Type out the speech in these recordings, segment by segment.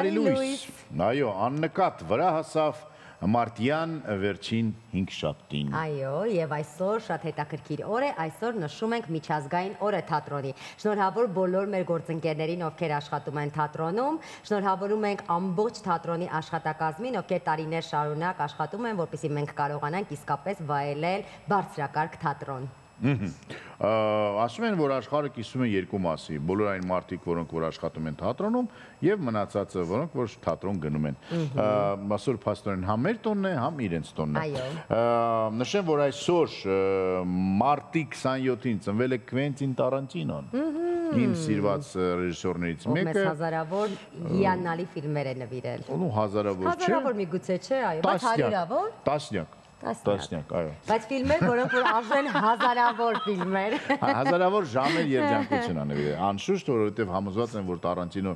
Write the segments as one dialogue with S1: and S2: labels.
S1: Բարի լույս։ Այո, աննկատ վրա հասավ Մարտյան վերջին 5 շաբթին։
S2: Այո, եւ այսօր շատ հետաքրքիր օր է, այսօր նշում ենք միջազգային օրը թատրոնի։ Շնորհավոր բոլոր մեր գործընկերներին, ովքեր աշխատում են թատրոնում, շնորհավորում ենք ամբողջ թատրոնի աշխատակազմին, ովքեր տարիներ շարունակ աշխատում են, որպեսզի մենք կարողանանք իսկապես վայելել բարձրակարգ թատրոն։
S1: Ասում են, որ աշխարհը կիսվում է երկու մասի, բոլոր այն մարդիկ, որոնք որ աշխատում են թատրոնում, եւ մնացածը, որոնք որ թատրոն գնում են։ Այսօր փաստորեն համ մեր տոնն է, համ իրենց տոնն է։ Նշեմ, որ այսօր մարտի 27-ին ծնվել է Քվենտին Տարանտինոն։ Իմ սիրված ռեժիսորներից մեկը։
S2: Մեծ հազարավոր հիանալի ֆիլմեր է նվիրել։
S1: Ու հազարավոր չէ։
S2: Հազարավոր միգուցե չէ, այո, բայց հարյուրավոր։
S1: Տասնյակ, այո։
S2: Բայց ֆիլմեր, որոնք որ արժեն հազարավոր ֆիլմեր։
S1: Հազարավոր ժամեր երջանկություն ա նվիրել։ Անշուշտ, որովհետև համոզված եմ, որ Տարանտինո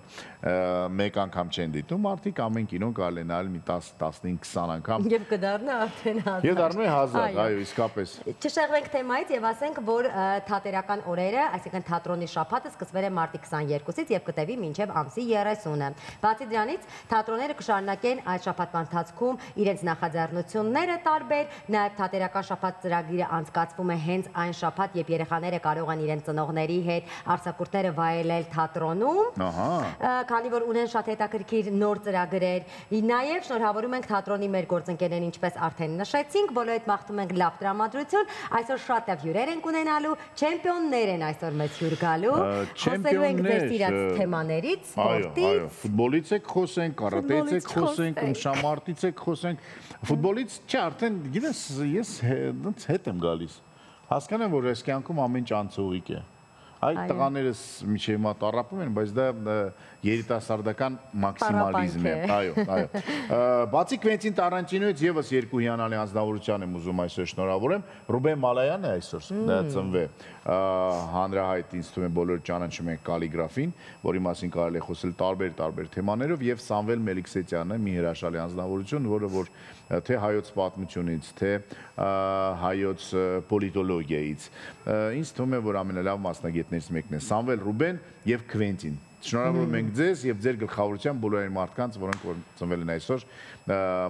S1: մեկ անգամ չեն դիտում, մարդիկ ամեն կինոն կարելի է նայել մի 10-15-20 անգամ։
S2: Եվ կդառնա արդեն 1000։
S1: Եվ դառնում է 1000, այո, իսկապես։
S2: Չշեղվենք թեմայից եւ ասենք, որ թատերական օրերը, այսինքն թատրոնի շաբաթը սկսվել է մարտի 22-ից եւ կտևի մինչեւ ամսի 30-ը։ Բացի դրանից, թատրոնները կշարունակեն այդ շաբաթվա ընթացքում իրենց նախաձեռնությունները տարբեր, նաև թատերական շաբաթ ծրագիրը անցկացվում է հենց այն շաբաթ, երբ երեխաները կարող են իրենց ծնողների հետ արձակուրդները վայելել թատրոնում, քանի որ ունեն շատ հետաքրքիր նոր ծրագրեր։ Նաև շնորհավորում ենք թատրոնի մեր գործընկերներին, ինչպես արդեն նշեցինք, բոլորիդ մաղթում ենք լավ տրամադրություն։ Այսօր շատ լավ հյուրեր ենք ունենալու, չեմպիոններ են այսօր մեծ հյուր գալու։ Խոսելու ենք ձեր սիրած թեմաներից, սպորտից,
S1: ֆուտբոլից եք խոսենք, կարատեից եք խոսենք, ումշամարտից եք խոսենք, ֆուտբոլից չէ, արդեն գիտես, ես հետ եմ գալիս։ Հասկանեմ, որ այս կյանքում ամեն ինչ անցողիկ է։ Այդ տղաներս միջև հիմա տառապում են, բայց դա երիտասարդական մաքսիմալիզմ է։ Այո, այո։ Բացի Քվենտին Տարանտինոից եւս երկու հիանալի անձնավորության եմ ուզում այսօր շնորհավորեմ։ Ռուբեն Մալայանը այսօր ծնվել հանրահայտ, ինձ թվում է բոլորը ճանաչում են Կալիգրաֆին, որի մասին կարելի է խոսել տարբեր թեմաներով, եւ Սամվել Մելիքսեթյանը, մի հրաշալի անձնավորություն, որը որ թե հայոց պատմությունից, թե հայոց պոլիտոլոգիայից, ինձ թվում է, որ ամենալավ մասնագետներից մեկն է Սամվել, Ռուբեն եւ Քվենտին։ Շնորհավորում ենք ձեզ եւ ձեր գլխավորությամբ բոլոր այն մարդկանց, որոնք որ ծնվել են այսօր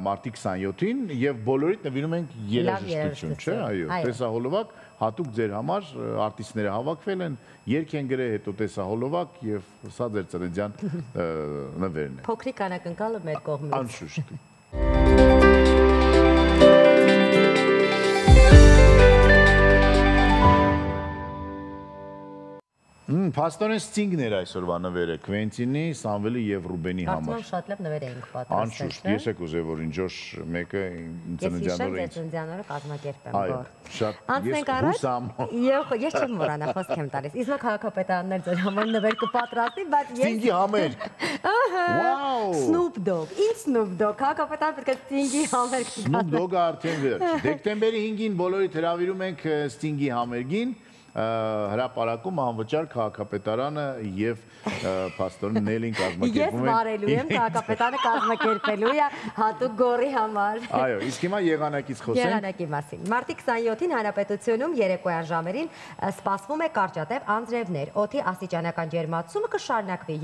S1: մարտի 27-ին եւ բոլորիդ նվիրում ենք երաժշտություն, չէ՞, այո, տեսահոլովակ հատուկ ձեր համար արտիստները հավաքվել են, երգ են գրել, հետո տեսահոլովակ եւ սա ձեր ծննդյան նվերն է։
S2: Փոքրիկ անակնկալը մեր կողմից։
S1: Անշուշտ։ Փաստորեն Sting-ն էր այսօրվա նվերը Քվենտինի, Սամվելի եւ Ռուբենի համար։
S2: Կարծում եմ շատ լավ նվեր էինք պատրաստել։
S1: Անշուշտ, ես եք ուզեի, որ ինչ-որ մեկը ծննդյանորը
S2: ծննդյանորը կազմակերպեմ։
S1: Այո, շատ
S2: Անցնենք առաջ։ Ես չեմ մոռանա, խոսք եմ տալիս։ Իսկ քաղաքապետարաններ ձեր համար նվեր կպատրաստի, բայց ես
S1: Sting-ի համար։ Վաու։
S2: Snoop Dogg, ինչ Snoop Dogg, քաղաքապետարան պետք է Sting-ի համար կգա։
S1: Snoop Dogg-ը արդեն վերջ։ Դեկտեմբերի 5-ին բոլորիդ հրավիրում ենք Sting-ի համերգին։ Հրապարակում անվճար քաղաքապետարանը եւ փաստորեն Նելին կազմակերպում
S2: են։ Ես վարելու եմ, քաղաքապետարանը կազմակերպելու է հատուկ գորի համար։
S1: Այո, իսկ հիմա եղանակից խոսենք։
S2: Եղանակի մասին։ Մարտի 27-ին Հանրապետությունում երեկոյան ժամերին սպասվում է կարճատև անձրևներ։ Օդի աստիճանական ջերմացումը կշարունակվի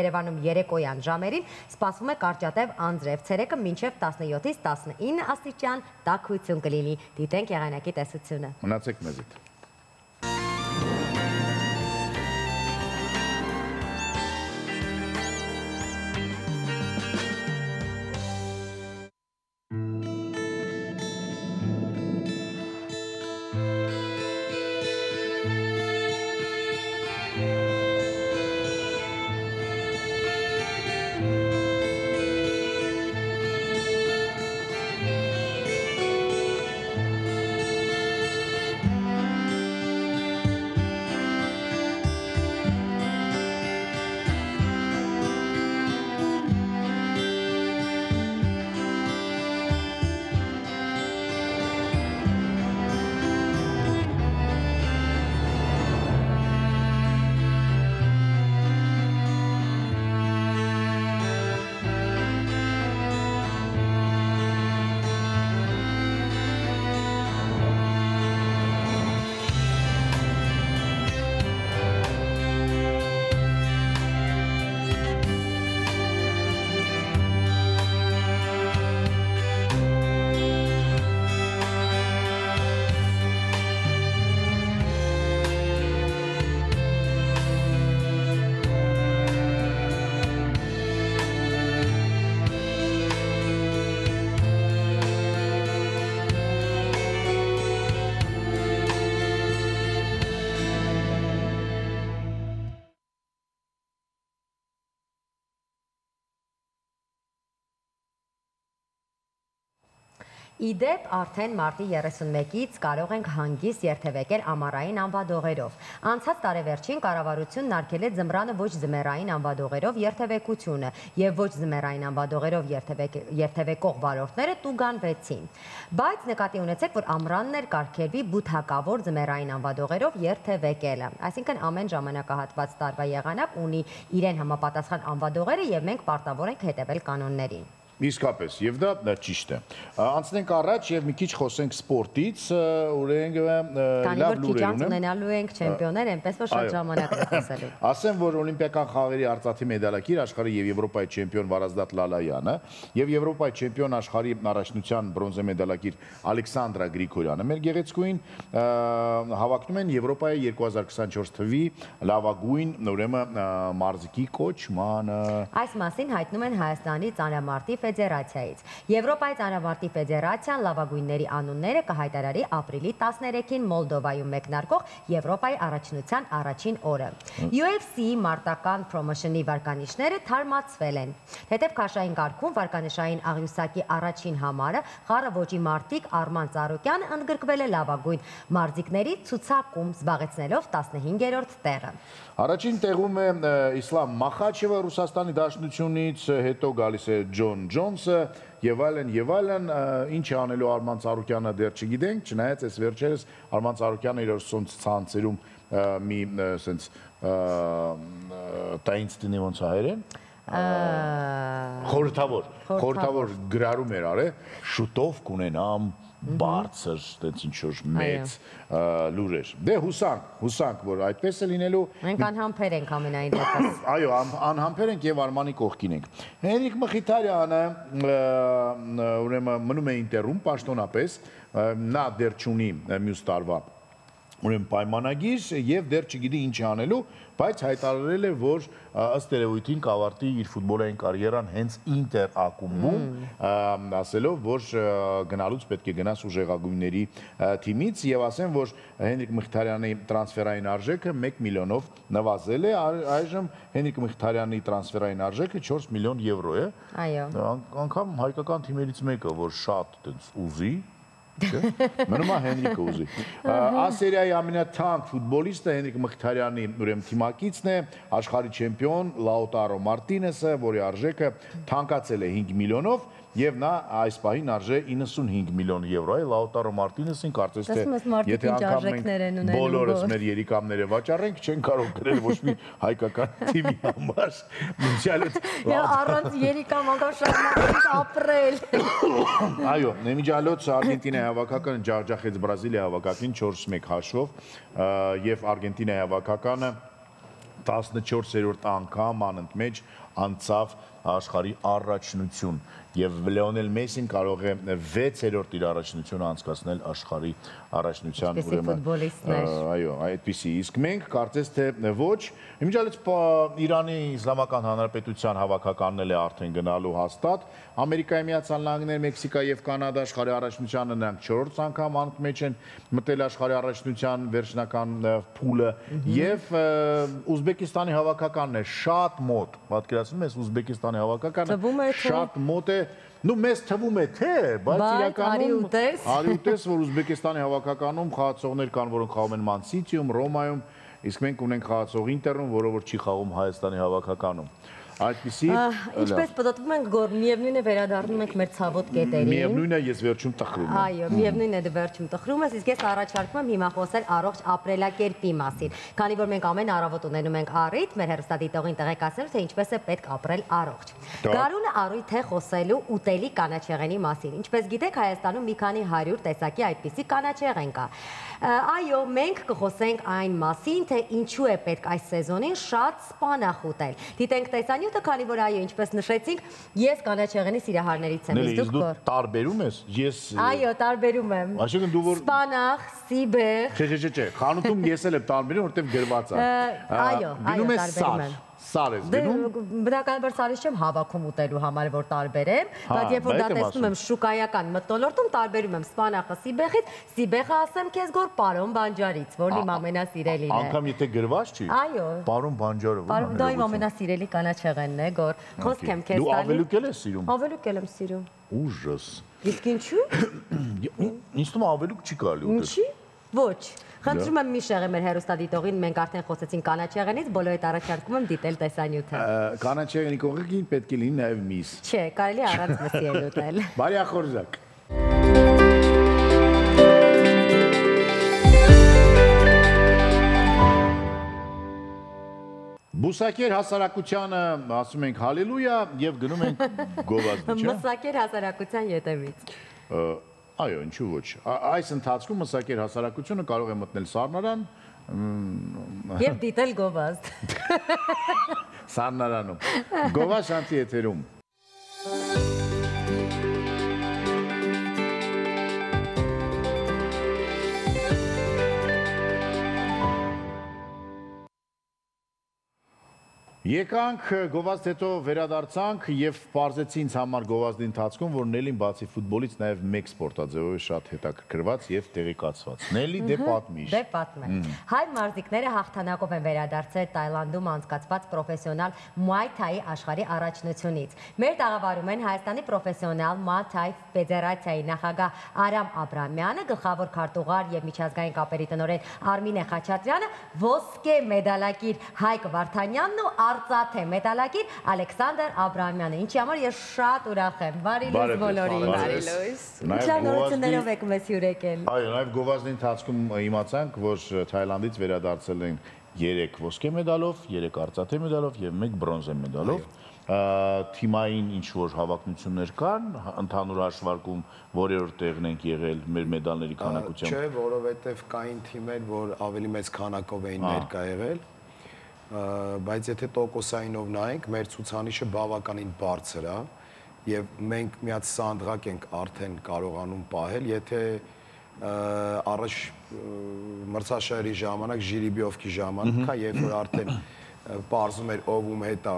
S2: Երևանում երեկոյան ժամերին սպասվում է կարճատև անձրև։ Ցերեկը մինչև 17-ից 19 աստիճան տաքություն կլինի։ Դիտենք եղանակի տեսությունը։
S1: Մնացեք մեզ հետ։
S2: Իդեպ արդեն մարտի 31-ից կարող ենք հանգիստ երթևեկել ամառային անվադողերով։ Անցած տարեվերջին կառավարությունն արգել է ձմռանը ոչ ձմեռային անվադողերով երթևեկությունը եւ ոչ ձմեռային անվադողերով երթևեկող վարորդները տուգանվեցին։ Բայց նկատի ունեցեք, որ ամռանն էր կարգելվի բութակավոր ձմեռային անվադողերով երթևեկելը։ Այսինքն ամեն ժամանակահատված տարվա եղանակ ունի իրեն համապատասխան անվադողերը եւ մենք պարտավոր ենք հետևել կանոններին։
S1: Իսկապես, եւ դա ճիշտ է։ Անցնենք առաջ եւ մի քիչ խոսենք սպորտից, լավ լուրեր ունեմ։
S2: Ունենալու ենք չեմպիոններ, այնպես որ շատ ժամանակ է խոսելու։
S1: Ասեմ, որ օլիմպիական խաղերի արծաթի մեդալակիր աշխարհի եւ Եվրոպայի չեմպիոն Վարազդատ Լալայանը եւ Եվրոպայի չեմպիոն աշխարհի առաջնության բրոնզե մեդալակիր Ալեքսանդրա Գրիգորյանը մեր գեղեցկուին հավակնում են Եվրոպայի 2024 թվի լավագույն ուրեմն մարզիկի կոչմանը։
S2: Այս մասին հայտնում են Հայաստանի ծանրամարտի ֆեդերացիայից։ Եվրոպայի ծանրամարտի ֆեդերացիան լավագույնների անունները կհայտարարի ապրիլի 13-ին Մոլդովայում մեկնարկող Եվրոպայի առաջնության առաջին օրը։ UFC-ի մարտական պրոմոշնի վարկանիշները թարմացվել են։ Թեթև քաշային կարգում վարկանիշային աղյուսակի առաջին համարը խառը ոճի մարտիկ Արման Ծառուկյանը ընդգրկվել է լավագույն մարզիկների ցուցակում, զբաղեցնելով 15-րդ տեղը։
S1: Առաջին տեղում է Իսլամ Մախաչևը Ռուսաստանի Դաշնությունից, հետո գալիս է Ջոն Ջոնսը եւ այլն, ինչ է անելու Արման Ծառուկյանը դեռ չգիտենք, չնայած այս վերջերս Արման Ծառուկյանը իր ցանցերում մի սենց տայինստինի ոնց հայերեն խորհրդավոր գրարում էր արել, շուտով կունենամ բարձր, տենց ինչ-որ մեծ լուրեր։ Դե հուսանք, որ այդպես է լինելու։
S2: Մենք անհամբեր ենք ամենայն դեպս։
S1: Այո, անհամբեր ենք եւ Արմանի կողքին ենք։ Հենրիկ Մխիթարյանը ուրեմն մնում է ինտերում պաշտոնապես, նա դեռ չունի մյուս տարվա ուրեմն պայմանագիր եւ դեռ չգիտի ինչ անելու, բայց հայտարարել է, որ ըստ երևույթին կավարտի իր ֆուտբոլային կարիերան հենց Ինտեր ակումբում, ասելով, որ գնալուց պետք է գնաս ուժեղագույնների թիմից եւ ասեմ, որ Հենրիկ Մխիթարյանի տրանսֆերային արժեքը 1 միլիոնով նվազել է, այժմ Հենրիկ Մխիթարյանի տրանսֆերային արժեքը 4 միլիոն եվրո է։
S2: Այո։
S1: Անգամ հայկական թիմերից մեկը, որ շատ տենց ուզի Մնում է Հենրիկը ուզի։ Ասերիայի ամենաթանկ ֆուտբոլիստը Հենրիկ Մխիթարյանի ուրեմն թիմակիցն է, աշխարհի չեմպիոն Լաուտարո Մարտինեսը, որի արժեքը թանկացել է 5 միլիոնով եւ նա այս պահին արժե 95 միլիոն եվրո է։ Լաուտարո Մարտինեսին կարծես թե եթե անգամ մենք բոլորս մեր երիկամները վաճառենք, չեն կարող գրել ոչ մի հայկական թիմի համար։
S2: Առանց երիկամ անգամ շարունակենք ապրել։
S1: Այո, Նեմիջալոց Արգենտինայի հավաքականը ջախջախեց Բրազիլիայի հավաքակին 4-1 հաշվով եւ Արգենտինայի հավաքականը 14-րդ անգամ անընդմեջ անցավ աշխարհի առաջնություն եւ Լեոնել Մեսին կարող է 6-րդ իր առաջնությունը անցկացնել աշխարհի առաջնության այո, այդպիսի։ Իսկ մենք կարծես թե ոչ, իմիջիալից Իրանի Իսլամական Հանրապետության հավաքականն է արդեն գնալու հաստատ, Ամերիկայի Միացյալ Նահանգներ, Մեքսիկա եւ Կանադա աշխարհի առաջնությանը նրանք 4-րդ անգամ անընդմեջ են մտել աշխարհի առաջնության վերջնական փուլը եւ Ուզբեկիստանի հավաքականն է շատ մոտ, պատկերացնում ես Ուզբեկիստանի հավաքականը շատ մոտ է, նու մեզ թվում է թե, բայց իրականում արիուտես, որ Ուզբեկիստանի հավաքականում խաղացողներ կան, որոնք խաղում են Ման Սիթիում, Ռոմայում, իսկ մենք ունենք խաղացող Ինտերում, որը որ չի խաղում Հայաստանի հավաքականում։ Այդպիսի
S2: ինչպես պատտվում ենք գոր միևնույն է վերադառնում ենք մեր ցավոտ կետերին։
S1: Միևնույն է ես վերջում տխրում եմ։
S2: Այո, միևնույն է դու վերջում տխրում ես, իսկ ես առաջարկում եմ հիմա խոսել առողջ ապրելակերպի մասին։ Քանի որ մենք ամեն առավոտ ունենում ենք առիթ, մեր հեռուստադիտողին տեղեկացնելու թե ինչպես է պետք ապրել առողջ։ Գարունը առիթ է խոսելու ուտելի կանաչեղենի մասին։ Ինչպես գիտեք, Հայաստանում մի քանի 100 տեսակի այդպիսի կանաչեղեն կա։ Այո, մենք կխոսենք այն մասին, թե ինչու է պետք այս սեզոնին շատ սպանախ ուտել։ Դիտենք տեսանյութը, քանի որ այո, ինչպես նշեցինք, ես կանաչեղենի սիրահարներից եմ, իսկ դուք
S1: տարբերում ես։ Ես
S2: այո, տարբերում եմ։
S1: Այսինքն դու որ
S2: սպանախ, սիբեղ։
S1: Չէ, խանութում ես էլ եմ տարբերում, որտեղ գրված է։
S2: Այո,
S1: Գնում ես սար։ սար ես գնում։
S2: Բնականաբար սարից չեմ հավաքում ուտելու համար, որ տարբերեմ, բայց երբ որ դա տեսնում եմ շուկայական մթնոլորտում, տարբերում եմ սպանախը սիբեխից, սիբեխը ասեմ քեզ գոր Պարոն Բանջարից, որն իմ ամենասիրելին է։
S1: Անգամ եթե գրված չի։
S2: Այո։
S1: Պարոն Բանջարը։
S2: Դա իմ ամենասիրելի կանաչեղենն է, գոր։ Խոսք եմ քեզ տալիս։
S1: Դու ավելուկել ես սիրում։
S2: Ավելուկել եմ սիրում։
S1: Ուժս։
S2: Իսկ ինչու։
S1: Ինձ թվում է ավելուկ չի կարելի ուտել։
S2: Ինչի։ Ոչ։ Խնդրում եմ մի շեղը մեր հեռուստադիտողին, մենք արդեն խոսեցինք կանաչեղենից, բոլորիդ առաջարկում եմ դիտել տեսանյութը։
S1: Կանաչեղենի կողքին պետք է լինի նաև միս։
S2: Չէ, կարելի առանց մսի էլ ուտել։
S1: Բարի ախորժակ։ Բուսակեր հասարակությանը ասում ենք հալելույա եւ գնում ենք գովազդի, չէ՞։
S2: Մսակեր հասարակության ետևից։
S1: Այո, ինչու ոչ։ Այս ընթացքում մսակեր հասարակությունը կարող է մտնել սառնարան
S2: եւ դիտել գովազդ։
S1: Սառնարանում։ Գովազդ շանթի եթերում։ Եկանք գովազդ հետո վերադարձանք եւ պարզեցի ինձ համար գովազդի ընթացքում, որ Նելին բացի ֆուտբոլից նաեւ մեկ սպորտաձևով է շատ հետաքրքրված եւ տեղեկացված։ Նելի դե պատմիշ։
S2: Դե պատմեմ։ Հայ մարզիկները հաղթանակով են վերադարձել Թայլանդում անցկացված պրոֆեսիոնալ Muay Thai աշխարհի առաջնությունից։ Մեր տաղավարում են Հայաստանի պրոֆեսիոնալ Muay Thai ֆեդերացիայի նախագահ Արամ Աբրամյանը, գլխավոր քարտուղար եւ միջազգային կապերի տնօրեն Արմինե Խաչատրյանը, ոսկե մեդալակիր Հայկ Վարդանյանն ու արծաթե մեդալակիր Ալեքսանդր Աբրամյանը, ինչի համար ես շատ ուրախ եմ։ Բարի լույս բոլորին։
S3: Բարի լույս։
S2: Ինչ նորություններով եք մեզ հյուրեկել։
S1: Այո, նաև գովազդի ընթացքում իմացանք, որ Թայլանդից վերադարձել են 3 ոսկե մեդալով, 3 արծաթե մեդալով եւ 1 բրոնզե մեդալով։ Թիմային ինչ-որ հավակնություններ կան, ընդհանուր հաշվարկում որերորդ տեղն ենք եղել մեր մեդալների քանակությամբ։
S3: Չէ, որովհետեւ կային թիմեր, որ ավելի մեծ քանակով էին ներկա եղել, բայց եթե տոկոսայինով նայենք, մեր ցուցանիշը բավականին բարձր է եւ մենք միած սանդղակ ենք արդեն կարողանում պահել, եթե առաջ մրցաշարի ժամանակ ժիրիբիովքի ժամանակ կա, երբ որ արդեն պարզում էր ով ում հետ է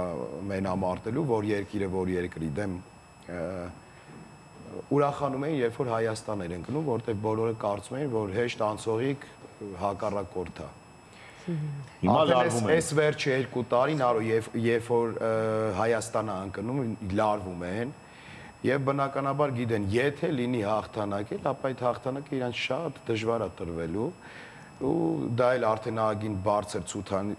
S3: մենամարտելու, որ երկիրը որ երկրի դեմ ուրախանում էին, երբ որ Հայաստան էր ընկնում, որտեղ բոլորը կարծում էին, որ հեշտ անցողիկ հակառակորդ է։
S1: Հիմա լարվում են։
S3: Այս վերջի 2 տարին երբ որ Հայաստանը ընկնում, լարվում են եւ բնականաբար գիտեն, եթե լինի հաղթանակ, ապա այդ հաղթանակը իրանց շատ դժվար է տրվելու ու դա էլ արդեն ագին բարձր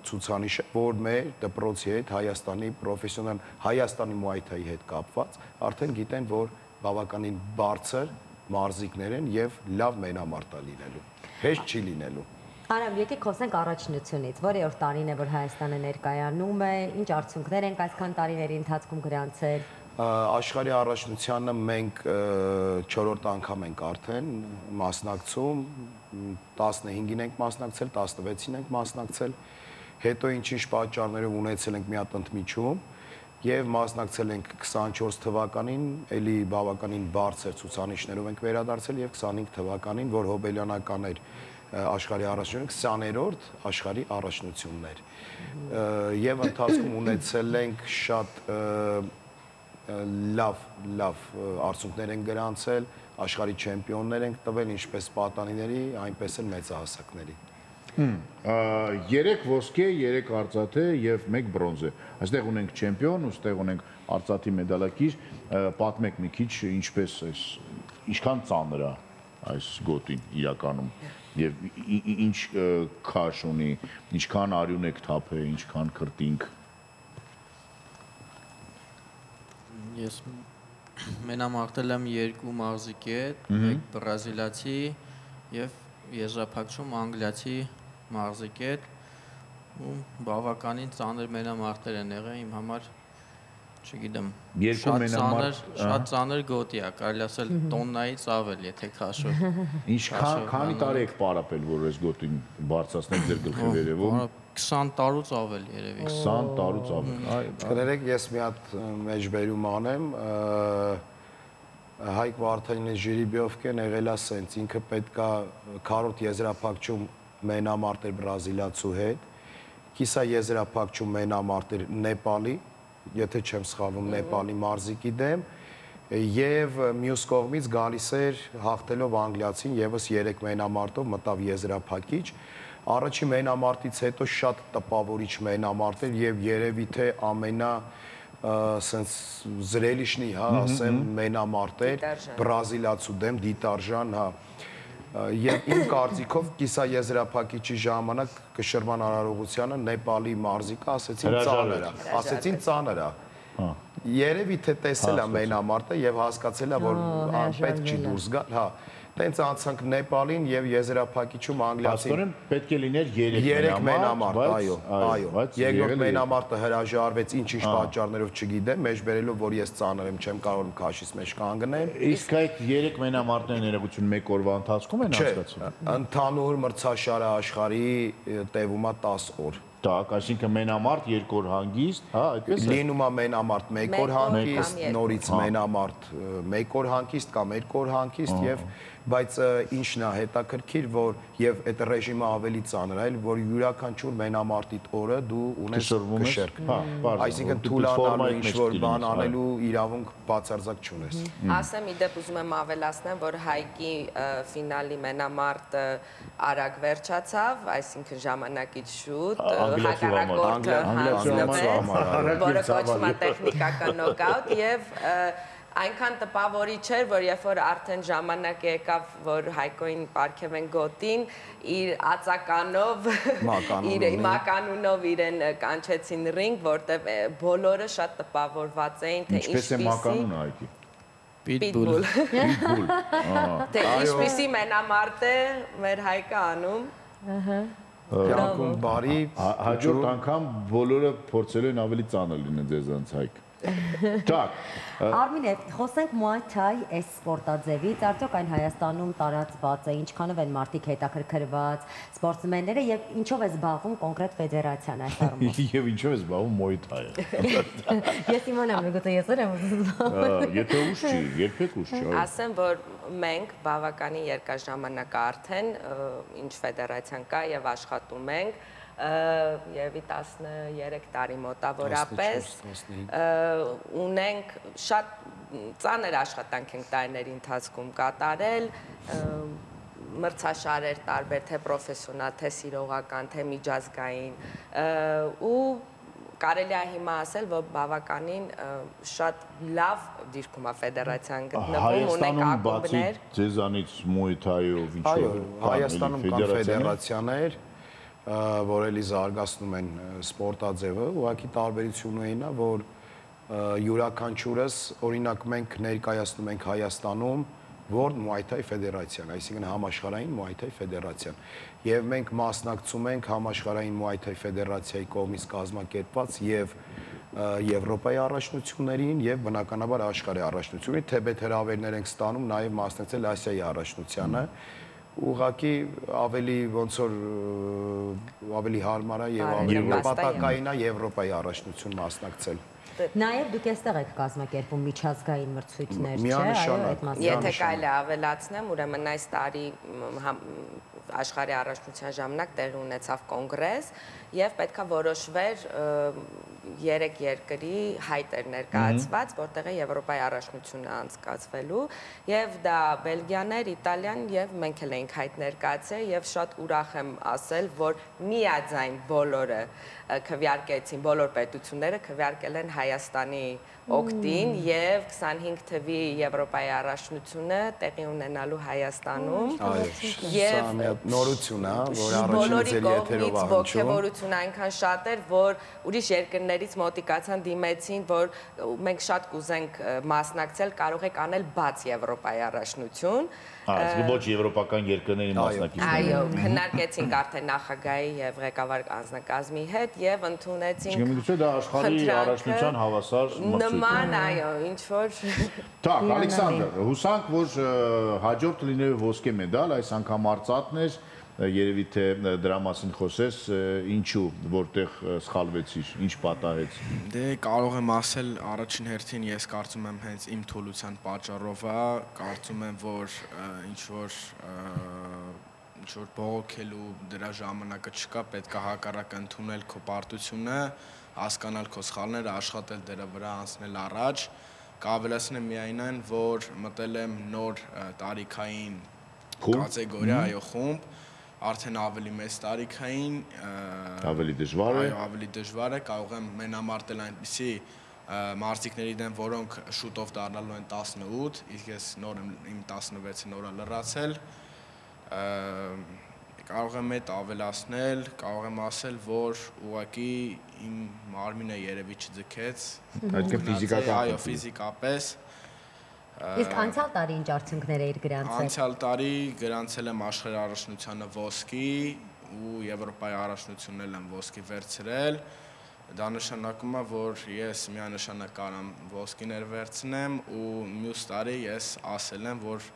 S3: ցուցանիշ է, որ մեր դպրոցի հետ Հայաստանի պրոֆեսիոնալ Հայաստանի Muay Thai-ի հետ կապված արդեն գիտեն, որ բավականին բարձր մարզիկներ են եւ լավ մենամարտա լինելու։ Հեշտ չի լինելու։
S2: Արամ, եկեք խոսենք առաջնությունից, որերորդ տարին է, որ Հայաստանը ներկայանում է, ինչ արդյունքներ ենք այսքան տարիների ընթացքում գրանցել։
S3: Աշխարհի առաջնությանը մենք 4-րդ անգամ ենք արդեն մասնակցում, 15-ին ենք մասնակցել, 16-ին ենք մասնակցել, հետո ինչ-ինչ պատճառներով ունեցել ենք մի հատ ընդմիջում եւ մասնակցել ենք 24 թվականին, էլի բավականին բարձր ցուցանիշներով ենք վերադարձել եւ 25 թվականին, որ հոբելյանական էր աշխարհի առաջնությունը 20-րդ աշխարհի առաջնություններ եւ ընթացքում ունեցել ենք շատ լավ արդյունքներ են գրանցել, աշխարհի չեմպիոններ ենք տվել, ինչպես պատանիների, այնպես էլ մեծահասակների։
S1: 3 ոսկե, 3 արծաթե եւ 1 բրոնզե։ Այստեղ ունենք չեմպիոն, այստեղ ունենք արծաթի մեդալակիր, պատմեք մի քիչ ինչպես է, ինչքան ծանր է այս գոտին իրականում եւ ինչ քաշ ունի, ինչքան արյուն եք թափել, ինչքան քրտինք։
S4: Ես մենամարտել եմ 2 մարզիկի հետ, 1 բրազիլացի եւ եզրափակչում անգլիացի մարզիկի հետ ու բավականին ծանր մենամարտեր են եղել իմ համար, չգիտեմ, շատ ծանր գոտի է, կարելի ասել տոննայից ավել, եթե քաշով։
S1: Քանի տարի եք պարապել, որ այս գոտին բարձրացնեք ձեր գլխի վերևում։
S4: 20 տարուց ավել երևի։
S1: 20 տարուց ավել։
S3: Կներեք, ես մի հատ մեջբերում անեմ, Հայկ Վարդանյանը ժիրիբիովկեն եղել է սենց, ինքը պետք է քառորդ եզրափակչում մենամարտեր բրազիլացու հետ կիսաեզրափակչում մենամարտ էր Նեպալի, եթե չեմ սխալվում, Նեպալի մարզիկի դեմ, եւ մյուս կողմից գալիս էր հաղթելով անգլիացին եւս 3 մենամարտով մտավ եզրափակիչ։ Առաջի մենամարտից հետո շատ տպավորիչ մենամարտ էր եւ երևի թե ամենա սենց զրելիշնի, հա, ասեմ, մենամարտ էր բրազիլացու դեմ դիտարժան, հա։ Եվ իմ կարծիքով կիսաեզրափակիչի ժամանակ Կշռման արարողությանը Նեպալի մարզիկը ասեցին ծանր է։ Երևի թե տեսել է մենամարտը եւ հասկացել է, որ պետք չի դուրս գալ, հա։ Տենց անցանք Նեպալին եւ եզրափակիչում անգլիացին։
S1: Աստորեն պետք է լիներ 3
S3: մենամարտ, այո։ Երկրորդ մենամարտը հրաժարվեց ինչ-ինչ պատճառներով չգիտեմ, մեջ բերելով որ ես ծանր եմ, չեմ կարող քաշից մեջ կանգնել։
S1: Իսկ այդ 3 մենամարտների ներողություն 1 օրվա ընթացքում են հասկացել։
S3: Ընդհանուր մրցաշարը աշխարհի տևում է 10 օր։
S1: Так, այսինքն մենամարտ 2 օր հանգիստ, հա, այդպես է։
S3: Լինում է մենամարտ 1 օր հանգիստ, նորից մենամարտ 1 օր հանգիստ կամ 2 օր հանգիստ եւ բայց ինչն է հետաքրքիր, որ եւ այդ ռեժիմը ավելի ծանր է, այլ որ յուրաքանչյուր մենամարտիտ օրը դու ունես կշեռք։ Այսինքն թուլանալու ինչ-որ բան անելու իրավունք բացարձակ չունես։
S5: Ասեմ, իդեպ ուզում եմ ավելացնեմ, որ Հայկի ֆինալի մենամարտը արագ վերջացավ, այսինքն ժամանակից շուտ հակառակորդը հանձնվեց, որը կոչվում է տեխնիկական նոկաուտ եւ այնքան տպավորիչ էր, որ երբ որ արդեն ժամանակը եկավ, որ Հայկոին պարգևեն գոտին, իր ածականով, իր մականունով իրեն կանչեցին ռինգ, որտեղ բոլորը շատ տպավորված էին, թե
S1: ինչպես է մականունը Հայկի։
S5: Pitbull։ Թե ինչպիսի մենամարտ է մեր Հայկը անում։
S3: Կյանքում բարի,
S1: հաջորդ անգամ բոլորը փորձելու են ավելի ծանր լինեն ձեզանց Հայկ։ Так,
S2: Արմինե, խոսենք Muay Thai այս սպորտաձևից, արդյոք այն Հայաստանում տարածված է, ինչքանով են մարդիկ հետաքրքրված, սպորտսմենները եւ ինչով է զբաղվում կոնկրետ ֆեդերացիան այս առումով։
S1: Եվ ինչով է զբաղվում Muay Thai-ը։
S2: Ես իմանամ, գուցե ես եմ զբաղվում։
S1: Եթե ուշ չի, երբեք ուշ չի։
S5: Ասեմ, որ մենք բավականին երկար ժամանակ արդեն ինչ ֆեդերացիան կա եւ աշխատում ենք Եվի 13 տարի մոտավորապես ունենք շատ ծանր աշխատանք ենք տարիների ընթացքում կատարել, մրցաշարեր տարբեր, թե պրոֆեսիոնալ, թե սիրողական, թե միջազգային ու կարելի է հիմա ասել, որ բավականին շատ լավ դիրքում է ֆեդերացիան գտնվում, ունենք ակումբներ։
S1: Ձեզանից Muay Thai-ով ինչով։
S3: Հայաստանում կան ֆեդերացիաներ, որ էլի զարգացնում են սպորտաձևը, ուղղակի տարբերությունը այն է, որ յուրաքանչյուրս, օրինակ մենք ներկայացնում ենք Հայաստանում World Muay Thai Ֆեդերացիան, այսինքն համաշխարհային Muay Thai Ֆեդերացիան, եւ մենք մասնակցում ենք համաշխարհային Muay Thai Ֆեդերացիայի կողմից կազմակերպված եւ Եվրոպայի առաջնություններին եւ բնականաբար աշխարհի առաջնություններին, թեպետ հրավերներ ենք ստանում նաեւ մասնակցել Ասիայի առաջնությանը, ուղղակի ավելի ոնց որ ավելի հարմար է եւ ավելի նպատակային է Եվրոպայի առաջնություն մասնակցել։
S2: Նաև դուք այստեղ եք կազմակերպում միջազգային մրցույթներ, չէ՞,
S5: այո, եթե կարելի ավելացնեմ, ուրեմն այս տարի աշխարհի առաջնության ժամանակ տեղի ունեցավ կոնգրես եւ պետքա որոշվեր 3 երկրի հայտեր ներկայացված, որտեղ է Եվրոպայի առաջնությունը անցկացվելու եւ դա Բելգիան էր, Իտալիան եւ մենք էլ էինք հայտ ներկայացել եւ շատ ուրախ եմ ասել, որ միաձայն բոլորը քվեարկեցին, բոլոր պետությունները քվեարկել են Հայաստանի օգտին եւ 25 թվի Եվրոպայի առաջնությունը տեղի ունենալու Հայաստանում
S3: եւ նորություն է, որ առաջինից էր եթերով առնչում։
S5: Ողջավորությունը այնքան շատ էր, որ ուրիշ երկրներից մոտիկացան դիմեցին, որ մենք շատ կուզենք մասնակցել, կարող եք անել բաց Եվրոպայի առաջնություն։
S1: Ոչ եվրոպական երկրների մասնակիցներ։
S5: Այո, քննարկեցինք արդեն նախագահի եւ ղեկավար անձնակազմի հետ եւ ընդունեցինք։
S1: Չգիտեմ, դա աշխարհի առաջնության հավասար մրցույթ։
S5: Նման, այո, ինչ որ։
S1: Так, Ալեքսանդր, հուսանք, որ հաջորդ լինելու ոսկե մեդալ այս անգամ արծաթներ, երևի թե դրա մասին խոսես, ինչու, որտեղ սխալվեցիր, ինչ պատահեց։
S6: Դե կարող եմ ասել առաջին հերթին ես կարծում եմ հենց իմ թուլության պատճառով է, կարծում եմ որ ինչ որ ինչ-որ բողոքելու դրա ժամանակը չկա, պետք է հակառակը ընդունել քո պարտությունը, հասկանալ քո սխալները, աշխատել դրա վրա, անցնել առաջ։ Կավելացնեմ միայն այն, որ մտել եմ նոր տարիքային կատեգորիա, այո, խումբ, արդեն ավելի մեծ տարիքային,
S1: ավելի դժվար է։
S6: Այո, ավելի դժվար է, կարող եմ մենամարտել այնպիսի մարզիկների դեմ, որոնք շուտով դառնալու են 18, իսկ ես նոր եմ իմ 16-ը նորա լրացել, կարող եմ այդ ավելացնել, կարող եմ ասել, որ ուղղակի իմ մարմինը երևի չձգեց,
S1: Այսինքն ֆիզիկական։
S6: այո, ֆիզիկապես։
S2: Իսկ անցյալ տարի ինչ արդյունքներ էիր գրանցել։
S6: Անցյալ տարի գրանցել եմ աշխարհի առաջնությանը ոսկի ու Եվրոպայի առաջնությունն էլ եմ ոսկի վերցրել։ Դա նշանակում է, որ ես միանշանակ կարամ ոսկիներ վերցնեմ ու մյուս տարի ես ասել եմ, որ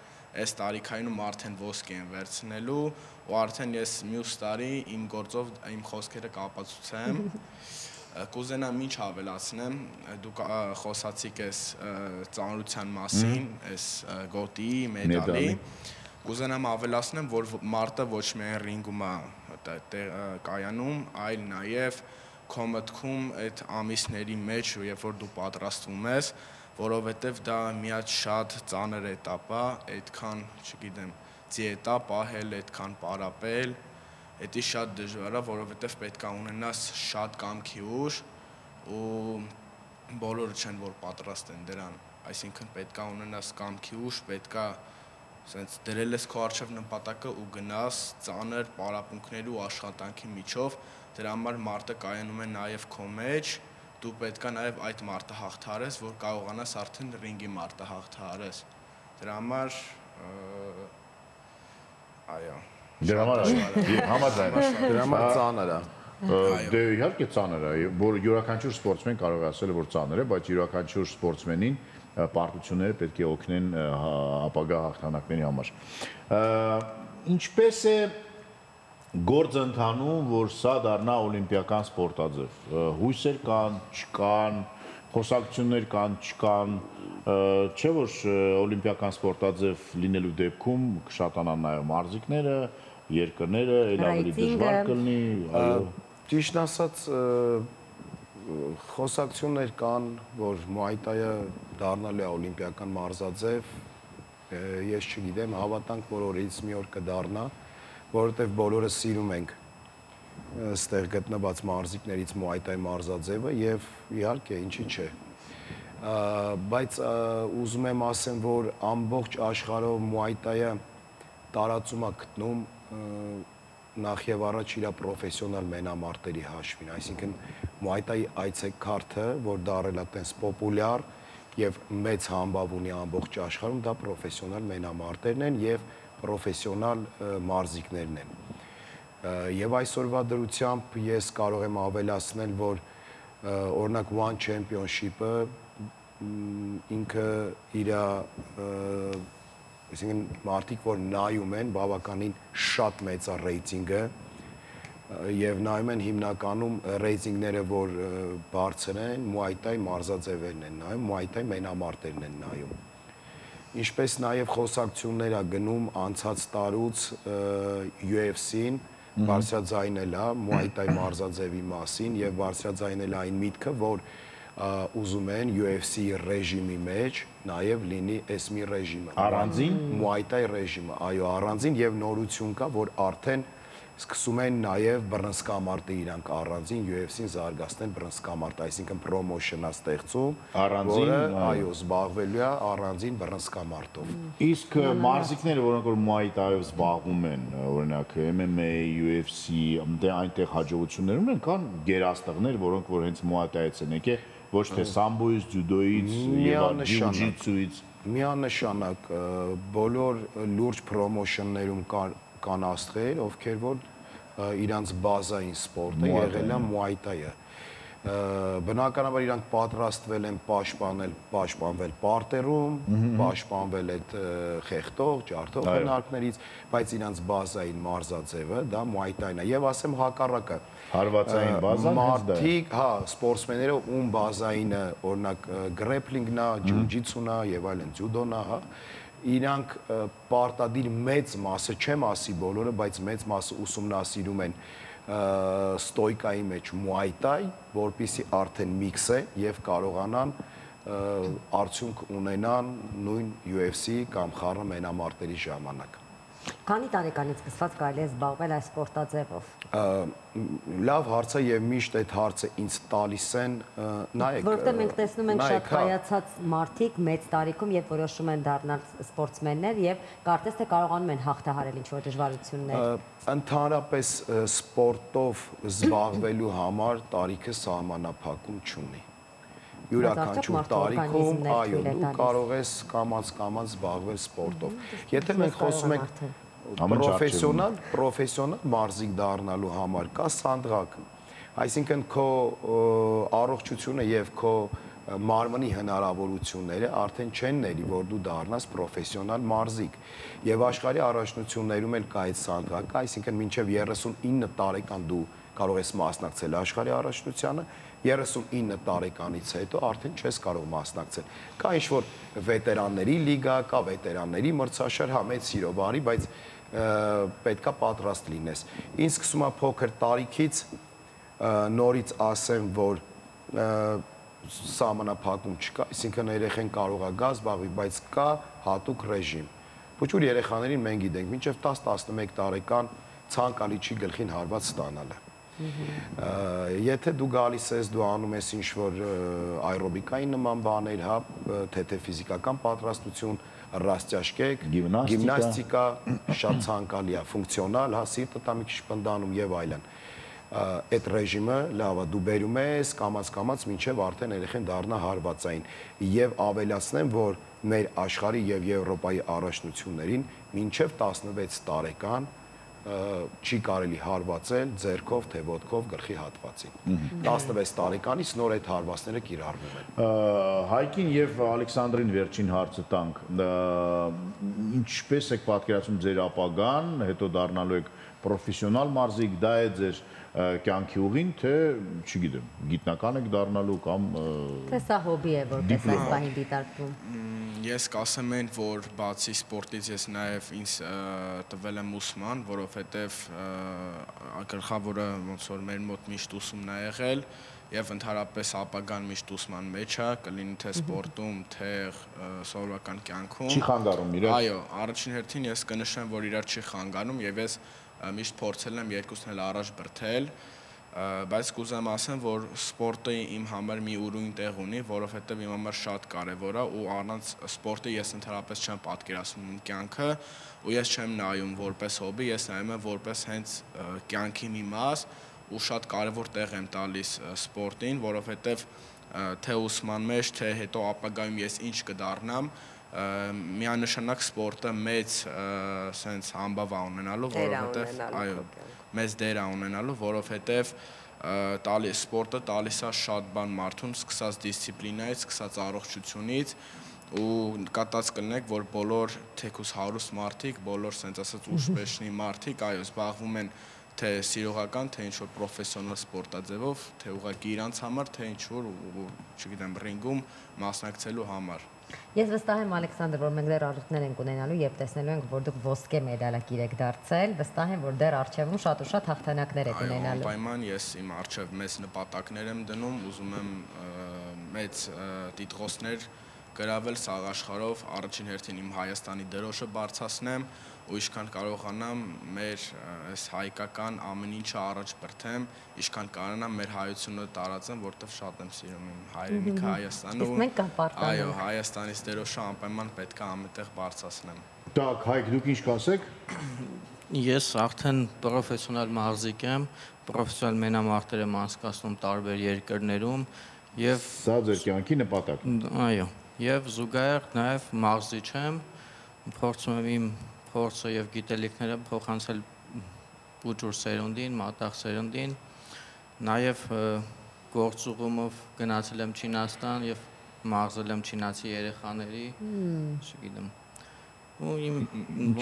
S6: այս տարիքայինում արդեն ոսկի եմ վերցնելու ու արդեն ես մյուս տարի իմ գործով իմ խոսքերը կապացուցեմ։ Կուզենամ ինչ ավելացնեմ, դուք խոսացիք այս ծանրության մասին, այս գոտիի, մեդալի։ Կուզենամ ավելացնեմ, որ մարտը ոչ միայն ռինգում է կայանում, այլ նաև քո մտքում այդ ամիսների մեջ, երբ որ դու պատրաստվում ես, որովհետև դա միած շատ ծանր էտապ է, այդքան, չգիտեմ, դիետա պահել, այդքան պարապել, դա շատ դժվար է, որովհետև պետք է ունենաս շատ կամքի ուժ ու բոլորը չեն, որ պատրաստ են դրան, այսինքն պետք է ունենաս կամքի ուժ, պետք է սենց դրել ես քո առջև նպատակը ու գնաս ծանր պարապմունքների ու աշխատանքի միջով, դրա համար մարտը կայանում է նաև քո մեջ, դու պետք է նաև այդ մարտը հաղթահարես, որ կարողանաս արդեն ռինգի մարտը հաղթահարես, դրա համար, այո,
S1: Դրա համար համաձայն եմ։
S3: Դրա համար ծանր է։
S1: Դե իհարկե ծանր է, որ յուրաքանչյուր սպորտսմեն կարող է ասել, որ ծանր է, բայց յուրաքանչյուր սպորտսմենին պարտությունները պետք է օգնեն ապագա հաղթանակների համար։ Ինչպես է գործը ընթանում, որ սա դառնա օլիմպիական սպորտաձև։ Հույսեր կան, չկան, խոսակցություններ կան, չկան, չէ՞ որ օլիմպիական սպորտաձև լինելու դեպքում կշատանան նաև մարզիկները, երկրները, ել ավելի դժվար կլինի, այո։
S3: Ճիշտ ասած, խոսակցություններ կան, որ Muay Thai-ը դառնալու է օլիմպիական մարզաձև, ես չգիտեմ, հավատանք, որ օրից մի օր կդառնա, որովհետև բոլորը սիրում ենք ստեղ գտնված մարզիկներից Muay Thai մարզաձևը եւ իհարկե ինչի՞ չէ։ Բայց ուզում եմ ասեմ, որ ամբողջ աշխարհով Muay Thai-ը տարածում է գտնում նախ եւ առաջ իր պրոֆեսիոնալ մենամարտերի հաշվին, այսինքն Muay Thai այցեքարտը, որ դարել է տենց պոպուլյար եւ մեծ համբավ ունի ամբողջ աշխարհում, դա պրոֆեսիոնալ մենամարտերն են եւ պրոֆեսիոնալ մարզիկներն են։ Եվ այսօրվա դրությամբ ես կարող եմ ավելացնել, որ օրինակ One Championship-ը ինքը իր այսինքն մարդիկ, որ նայում են, բավականին շատ մեծ է ռեյտինգը եւ նայում են հիմնականում ռեյտինգները, որ բարձր են, Muay Thai մարզաձևերն են նայում, Muay Thai մենամարտերն են նայում։ Ինչպես նաև խոսակցություններ է գնում անցած տարուց UFC-ին բարձրաձայնել է Muay Thai մարզաձևի մասին եւ բարձրաձայնել այն միտքը, որ ուզում են UFC ռեժիմի մեջ նաև լինի ESMI ռեժիմը։
S1: Առանձին
S3: Muay Thai ռեժիմը, այո, առանձին եւ նորություն կա, որ արդեն սկսում են նաև բռնցքամարտը իրանք առանձին UFC-ին զարգացնել բռնցքամարտը, այսինքն պրոմոշնա ստեղծում, որը այո, զբաղվելու է առանձին բռնցքամարտով։
S1: Իսկ մարզիկները, որոնք որ Muay Thai-ով զբաղվում են, օրինակ MMA, UFC, դե այնտեղ հաջողություններ ունեն, կան գերաստղներ, որոնք որ հենց Muay Thai-ից են եկել, ոչ թե սամբոից, ջյուդոից, եւ ջիu-jitsu-ից։
S3: Միանշանակ բոլոր լուրջ պրոմոշններում կան աստղեր, ովքեր որ իրանց բազային սպորտը եղել է Muay Thai-ը։ Բնականաբար իրանք պատրաստվել են պաշտպանվել պարտերում, պաշտպանվել այդ խեղտող, ջարդող հնարքներից, բայց իրանց բազային մարզաձևը դա Muay Thai-ն է։ Եվ ասեմ հակառակը,
S1: հարվածային բազան
S3: մարդիկ, հա, սպորտսմենները ում բազայինը, օրինակ գրեփլինգն է, ջիu-jitsu-ն է եւ այլն, ձյուդոն է, հա, իրանք պարտադիր մեծ մասը, չեմ ասի բոլորը, բայց մեծ մասը ուսումնասիրում են ստոյկայի մեջ Muay Thai, որպեսզի արդեն միքս է եւ կարողանան արդյունք ունենան նույն UFC կամ խառը մենամարտերի ժամանակ։
S2: Քանի տարեկանից սկսված կարելի է զբաղվել այս սպորտաձևով։
S3: Լավ հարց է եւ միշտ այդ հարցը ինձ տալիս են, նայեք,
S2: որովհետեւ մենք տեսնում ենք շատ կայացած մարդիկ մեծ տարիքում, երբ որոշում են դառնալ սպորտսմեններ եւ կարծես թե կարողանում են հաղթահարել ինչ-որ դժվարություններ։ Ընդհանրապես
S3: սպորտով զբաղվելու համար տարիքը սահմանափակում չունի։ Յուրաքանչյուր տարիքում, այո, դու կարող ես կամաց զբաղվել սպորտով։ Եթե մենք խոսում ենք պրոֆեսիոնալ մարզիկ դառնալու համար կա սանդղակ, այսինքն քո առողջությունը եւ քո մարմնի հնարավորությունները արդեն չեն ների, որ դու դառնաս պրոֆեսիոնալ մարզիկ։ Եվ աշխարհի առաջնություններում էլ կա այդ սանդղակը, այսինքն մինչեւ 39 տարեկան դու կարող ես մասնակցել աշխարհի առաջնությանը, 39 տարեկանից հետո արդեն չես կարող մասնակցել։ Կա ինչ-որ վետերանների լիգա, կա վետերանների մրցաշար, հա մեծ սիրո բարի, բայց պետքա պատրաստ լինես։ Ինձ սկսում է փոքր տարիքից նորից ասեմ, որ սահմանափակում չկա, այսինքն երեխեն կարող է գա զբաղվի, բայց կա հատուկ ռեժիմ։ Փոքր երեխաներին մենք գիտենք, մինչև 10-11 տարեկան ցանկալի չի գլխին հարված ստանալը։ Եթե դու գալիս ես, դու անում ես ինչ-որ այրոբիկայի նման բաներ, հա, թե ֆիզիկական պատրաստություն, ռաստիաշկեք, գիմնաստիկա, շատ ցանկալի է, ֆունկցիոնալ, հա, սիրտը տա մի քիչ պնդանում եւ այլն։ Այդ ռեժիմը լավ է, դու բերում ես կամաց մինչև արդեն երեխեն դառնա հարվածային եւ ավելացնեմ, որ մեր աշխարհի եւ Եվրոպայի առաջնություններին մինչև 16 տարեկան չի կարելի հարվածել ձեռքով թե ոտքով գլխի հատվածին։ 16 տարեկանից նոր այդ հարվածները կիրառվում են։
S1: Հայկին եւ Ալեքսանդրին վերջին հարցը տանք։ Ինչպես եք պատկերացնում ձեր ապագան, հետո դառնալու եք պրոֆեսիոնալ մարզիկ, դա է ձեր կյանքի ուղին, թե, չգիտեմ, գիտնական եք դառնալու կամ
S2: թե սա հոբի է, որպես այս պահին դիտարկվում։
S6: Ես կասեմ այն, որ բացի սպորտից ես նաև ինձ տվել եմ ուսման, որովհետև գլխավորը ոնց որ մեր մոտ միշտ ուսումն է եղել եւ ընդհանրապես ապագան միշտ ուսման մեջ է, կլինի թե սպորտում, թե սովորական կյանքում։
S1: Չի խանգարում իրար։
S6: Այո, առաջին հերթին ես կնշեմ, որ իրար չի խանգարում եւ ես միշտ փորձել եմ երկուսն էլ առաջ բրթել, բայց կուզեմ ասեմ, որ սպորտը իմ համար մի ուրույն տեղ ունի, որովհետև իմ համար շատ կարևոր է ու առանց սպորտի ես ընդհանրապես չեմ պատկերացնում իմ կյանքը ու ես չեմ նայում որպես հոբի, ես նայում եմ որպես հենց կյանքի մի մաս ու շատ կարևոր տեղ եմ տալիս սպորտին, որովհետև թե ուսման մեջ, թե հետո ապագայում ես ինչ կդառնամ, միանշանակ սպորտը մեծ սենց համբավ է ունենալու, որովհետև այո, մեծ դեր է ունենալու, որովհետև սպորտը տալիս է շատ բան մարդուն, սկսած դիսցիպլինայից, սկսած առողջությունից ու նկատած կլինեք, որ բոլոր թեկուզ հարուստ մարդիկ, բոլոր սենց ասած ուշպեշնի մարդիկ, այո, զբաղվում են թե սիրողական, թե ինչ-որ պրոֆեսիոնալ սպորտաձևով, թե ուղղակի իրանց համար, թե ինչ-որ, չգիտեմ, ռինգում մասնակցելու համար։
S2: Ես վստահ եմ, Ալեքսանդր, որ մենք դեռ առիթներ ենք ունենալու, երբ տեսնելու ենք, որ դուք ոսկե մեդալակիր եք դարձել, վստահ եմ, որ դեռ առջևում շատ ու շատ հաղթանակներ եք ունենալու։
S6: Այո, անպայման ես իմ առջև մեծ նպատակներ եմ դնում, ուզում եմ մեծ տիտղոսներ գրավել սաղ աշխարհով, առաջին հերթին իմ Հայաստանի դրոշը բարձրացնեմ ու ինչքան կարողանամ մեր այս հայկական ամեն ինչը առաջ բրթեմ, ինչքան կարողանամ մեր հայությունը տարածեմ, որտեղ շատ եմ սիրում իմ հայրենիքը Հայաստանը
S2: ու մենք կապարտանանք։
S6: Այո, Հայաստանից դրոշը անպայման պետք է ամենտեղ բարձրացնեմ։
S1: Так, Հայկ, դուք ինչ կասեք։
S4: Ես արդեն պրոֆեսիոնալ մարզիկ եմ, պրոֆեսիոնալ մենամարտեր եմ անցկացնում տարբեր երկրներում եւ
S1: սա ձեր կյանքի նպատակն է։
S4: Այո, եւ զուգահեռ նաեւ մարզիչ եմ, փորձում եմ իմ փորձը եւ գիտելիքները փոխանցել ուժուր սերունդին, մատաղ սերունդին, նաեւ գործուղումով գնացել եմ Չինաստան եւ մարզել եմ չինացի երեխաների, չգիտեմ, ու իմ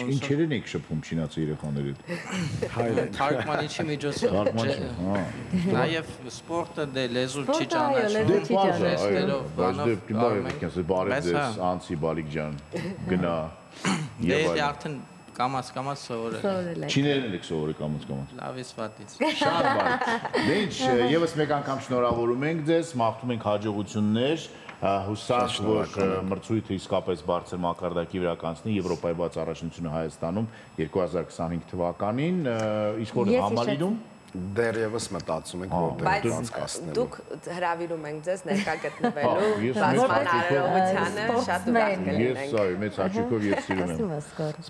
S1: Ինչերին եք շփում չինացի երեխաների հետ։
S4: թարգմանիչի միջոցով։ Նաև սպորտը դե լեզու չի ճանաչում։
S1: Բարև ձեզ, Անցի Բալիկջան, գնա։
S4: Դե արդեն կամաց սովորել։
S1: Չիներեն եք սովորել կամաց։
S4: Լավից վատից։
S1: Շատ բարի։ Դե ինչ, եւս մեկ անգամ շնորհավորում ենք ձեզ, մաղթում ենք հաջողություններ, հուսանք, որ մրցույթը իսկապես բարձր մակարդակի վրա կանցնի Եվրոպայի բաց առաջնությունը Հայաստանում 2025 թվականին, իսկ որ համալիրում
S3: Դեռևս մտածում ենք որտեղ անցկացնելու։
S5: Դուք հրավիրում ենք ձեզ ներկա գտնվելու բազմանարարողությանը շատ ուրախ կլինենք։
S1: Ես այո, մեծ հաճույքով ես սիրում եմ։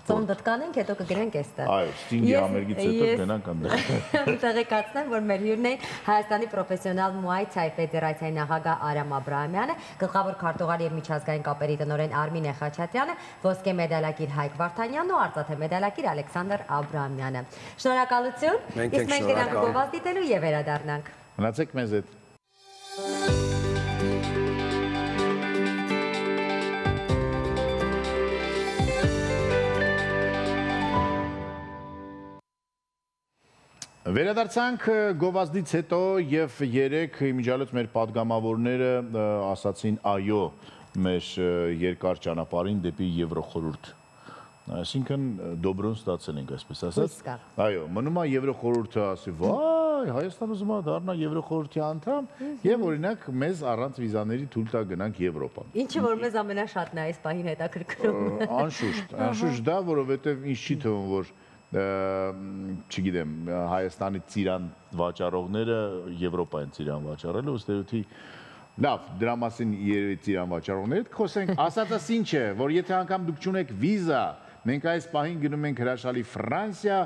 S2: Ծոնդդ կանենք, հետո կգրենք այստեղ։
S1: Այո, Ստինգի համերգից հետո գնանք այնտեղ։
S2: Տեղեկացնեմ, որ մեր հյուրն է Հայաստանի պրոֆեսիոնալ Muay Thai ֆեդերացիայի նախագահ Արամ Աբրահամյանը, գլխավոր քարտուղար եւ միջազգային կապերի տնօրեն Արմին Խաչատրյանը, ոսկե մեդալակիր Հայկ Վարդանյանն ու արծաթե մեդալակիր Ալեքսանդր Աբրահամյանը։ Շնորհակալություն։ Իսկ մենք գնանք գովազդ դիտելու եւ վերադառնանք։
S1: Մնացեք մեզ հետ։ Վերադարձանք գովազդից հետո եւ երեք իմիջիալոց մեր падգամավորները ասացին այո մեր երկար ճանապարհին դեպի Եվրոխորհուրդ։ Այսինքն դոբրոն ստացել ենք, այսպես ասած։ Այո, մնում է Եվրոխորհուրդը ասի, վայ, Հայաստանը ուզում է դառնա Եվրոխորհրդի անդամ եւ օրինակ մեզ առանց վիզաների թույլ տա գնանք Եվրոպա։
S2: Ինչը որ մեզ ամենաշատն է այս պահին հետաքրքրում։
S1: Անշուշտ դա, որովհետեւ ինձ չի թվում, որ չգիտեմ, Հայաստանի ծիրան վաճառողները Եվրոպա են ծիրան վաճառել, ըստ լավ, դրա մասին երևի ծիրան վաճառողների հետ խոսենք, ասածս ինչ է, որ եթե անգամ դուք չունեք վիզա, մենք այս պահին գնում ենք հրաշալի Ֆրանսիա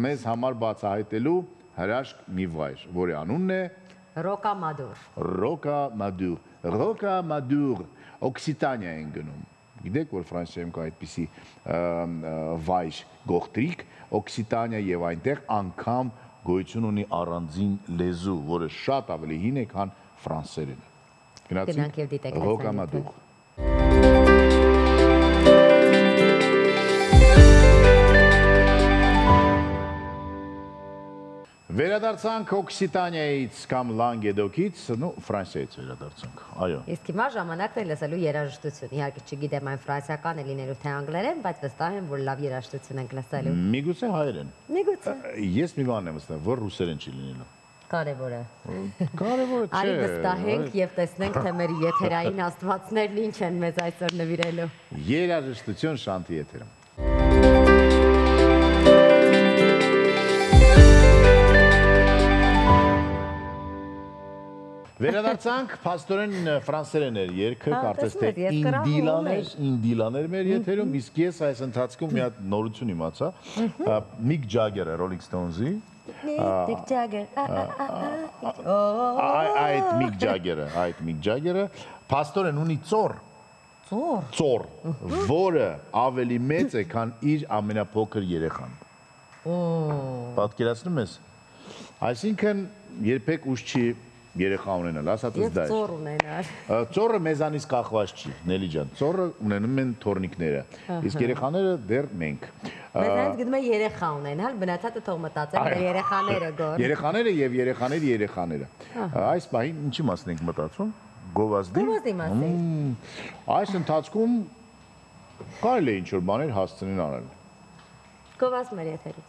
S1: մեզ համար բացահայտելու հրաշք մի վայր, որի անունն է Ռոկամադուր, Օքսիտանիա են գնում։ Գիտեք, որ Ֆրանսիայում կա այդպիսի վայր գողտրիկ, Օքսիտանիա եւ այնտեղ անգամ գոյություն ունի առանձին լեզու, որը շատ ավելի հին է, քան ֆրանսերենը։
S2: Գնանք եւ դիտենք
S1: Ռոկամադուր։ Վերադարձանք Օքսիտանիայից կամ Լանգեդոկից, Ֆրանսիայից վերադարձանք, այո։
S2: Իսկ հիմա ժամանակն է լսելու երաժշտություն, իհարկե չգիտեմ այն ֆրանսիական է լինելու թե անգլերեն, բայց վստահ եմ, որ լավ երաժշտություն ենք լսելու։
S1: Միգուցե հայերեն։
S2: Միգուցե։
S1: Ես մի բան եմ վստահ, որ ռուսերեն չի լինելու։
S2: Կարևոր է։
S1: Կարևորը չէ։
S2: Արի վստահենք եւ տեսնենք, թե մեր եթերային աստվածներն ինչ են մեզ այսօր նվիրելու։
S1: Երաժշտություն Շանթի եթերում։ Վերադարձանք, փաստորեն ֆրանսերեն էր երգը, կարծես թե ինդիլաներ մեր եթերում, իսկ ես այս ընթացքում մի հատ նորություն իմացա, Միք Ջագերը, Rolling Stones-ի,
S2: Միք Ջագեր,
S1: այդ Միք Ջագերը, փաստորեն ունի ծոր, որը ավելի մեծ է, քան իր ամենափոքր երեխան։ Պատկերացնում ես։ Այսինքն երբեք ուշ չի երեխա ունենալ, ասածս դա է։
S2: Եվ ծոր ունենալ։
S1: Ծորը մեզանից կախված չի, Նելի ջան, ծորը ունենում են թորնիկները, իսկ երեխաները դեռ մենք։
S2: Մեզանից գնում է երեխա ունենալ, մնացածը թող մտածեն, մեր երեխաները գոր։
S1: Երեխաները եւ երեխաների երեխաները։ Այս պահին ինչի մասն ենք մտածում։ Գովազդի։
S2: Գովազդի մասին։
S1: Այս ընթացքում կարելի է ինչ-որ բաներ հասցնել անել։
S2: Գովազդ մեր եթերից։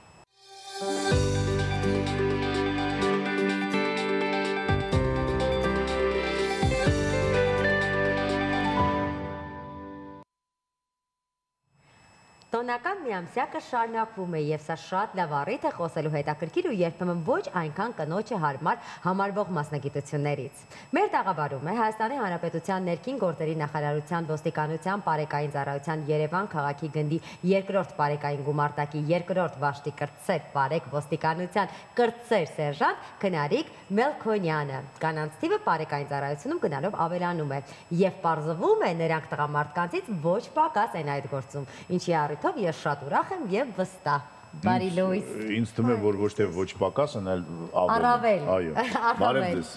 S2: Տոնական միամսյակը շարունակվում է եւ սա շատ լավ առիթ է խոսելու հետաքրքիր ու երբեմն ոչ այնքան կնոջը հարմար համարվող մասնագիտություններից։ Մեր տաղավարում է Հայաստանի Հանրապետության ներքին գործերի նախարարության ոստիկանության բարեկային ծառայության Երևան քաղաքի գնդի 2-րդ բարեկային գումարտակի 2-րդ վաշտի կրտսեր բարեկ ոստիկանության կրտսեր սերժանտ Քնարիկ Մելքոնյանը։ Կանանց թիվը բարեկային ծառայությունում գնալով ավելանում է եւ պարզվում է նրանք տղամարդկանցից ոչ պակաս են այդ գործում, ինչի առիթով ես շատ ուրախ եմ եւ վստահ։ բարի լույս։
S1: Ինձ թվում է, որ ոչ թե ոչ պակասն, այլ
S2: Առավել։
S1: Այո։ Բարև ձեզ։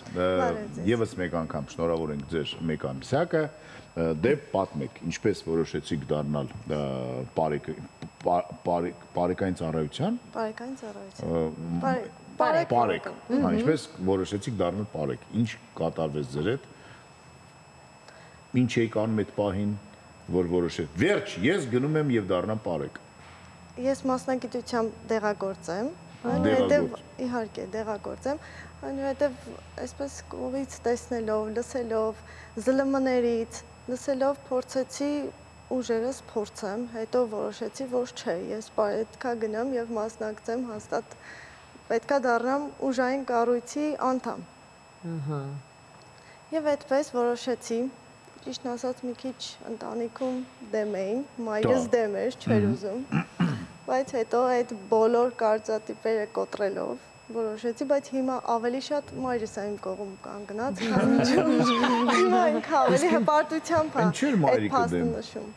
S1: Եվս մեկ անգամ շնորհավոր ենք ձեր մեկ ամսյակը։ Դե պատմեք, ինչպես որոշեցիք դառնալ բարեկային ծառայության։
S7: Բարեկային ծառայության։
S1: Բարեկ։ Ինչպես որոշեցիք դառնալ բարեկ։ Ինչ կատարվեց ձեր հետ։ Ինչ եք անում այդ պահին, որ որոշեք։ Վերջ, ես գնում եմ եւ դառնամ բարեկ։
S7: Ես մասնագիտությամբ դեղագործ եմ, այնուհետև իհարկե դեղագործ եմ, այնուհետև այսպես կողից տեսնելով, լսելով, ԶԼՄ-ներից, լսելով փորձեցի ուժերս փորձեմ, հետո որոշեցի, որ չէ, ես պետքա գնամ եւ մասնակցեմ հաստատ պետքա դառնամ ուժային կառույցի անդամ։ Եվ այդպես որոշեցի, ճիշտն ասած մի քիչ ընտանիքում դեմ էին, մայրս դեմ էր, չէր ուզում, բայց հետո այդ բոլոր կարծատիպերը կոտրելով որոշեցի, բայց հիմա ավելի շատ մայրս այն կողմ կանգնած, քան հիմա ինքը ավելի հպարտությամբ է այդ փաստը նշում։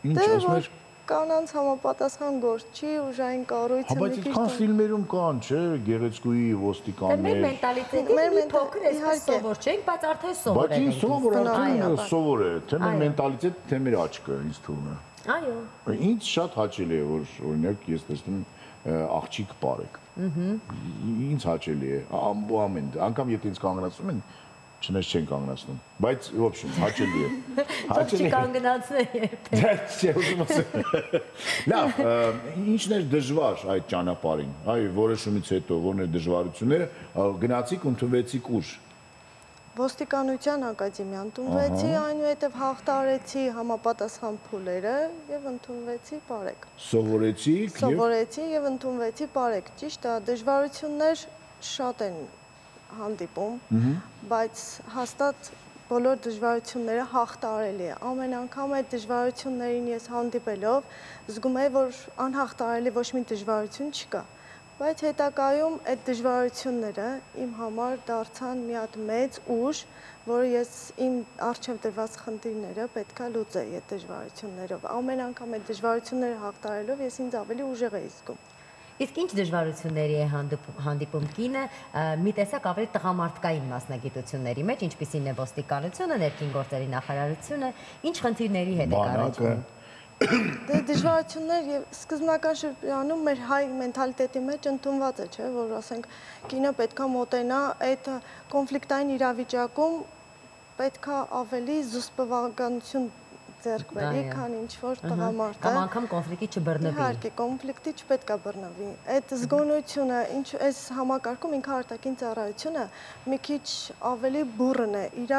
S1: Ինչ ասում էր
S7: կանանց համապատասխան գործ չի, ուժային կառույցը մի քիչ։
S1: Բայց այդքան ֆիլմերում կան, չէ, գեղեցկուի ոստիկաններ։
S2: Մեր մենտալիտետը մի փոքր էս սովոր չենք, բայց արդեն սովոր
S1: Բայց
S2: է։
S1: ինձ թվում է, որ արդեն սովոր է, թե մեր մենտալիտետը, թե մեր աչքը, ինձ թվում է։
S2: Այո։
S1: Ինձ շատ հաճելի է, որ օրինակ ես տեսնում աղջիկ բարեկ։ Ինձ հաճելի է, ամեն, անգամ եթե ինձ կանգնացնում են, չնես չեն կանգնացնում, բայց в общем հաճելի է։
S2: Հաճելի կանգնացնել երբեք։
S1: Դա չէ ուզում ասեմ։ Լավ, ինչն էր դժվար այդ ճանապարհին։ Այ որոշումից հետո որն է դժվարությունները, գնացիք ընդունվեցիք ուր։
S7: Ոստիկանության ակադեմիա ընդունվեցի, այնուհետև հաղթարեցի համապատասխան փուլերը եւ ընդունվեցի բարեկ։
S1: Սովորեցի
S7: եւ ընդունվեցի բարեկ։ Ճիշտ է, դժվարություններ շատ են հանդիպում, բայց հաստատ բոլոր դժվարությունները հաղթարելի է։ Ամեն անգամ այդ դժվարություններին ես հանդիպելով զգում եմ, որ անհաղթարելի ոչ մի դժվարություն չկա։ Բայց հետագայում այդ դժվարությունները իմ համար դարձան մի հատ մեծ ուժ, որը ես իմ առջև դրված խնդիրները պետքա լուծեի այդ դժվարություններով։ Ամեն անգամ այդ դժվարությունները հաղթարելով ես ինձ ավելի ուժեղ էի զգում։
S2: Իսկ ինչ դժվարությունների է հանդիպում կինը մի տեսակ ավելի տղամարդկային մասնագիտությունների մեջ, ինչպիսին է ոստիկանությունը, ներքին գործերի նախարարությունը, ինչ խնդիրների հետ է առնչվում։
S7: Դժվարություններ եւ սկզբնական շրջանում մեր հայ մենտալիտետի մեջ ընդունված է, չէ, որ ասենք կինը պետքա մոտենա այդ կոնֆլիկտային իրավիճակում պետքա ավելի զուսպվածություն ձեռք բերի, քան ինչ որ տղամարդը։
S2: Կամ անգամ կոնֆլիկտի չբռնվի։
S7: Իհարկե, կոնֆլիկտի չպետք է բռնվի։ Այդ զգոնությունը, ինչ այս համակարգում ինքը արտաքին ծառայությունը մի քիչ ավելի բուռն է, իր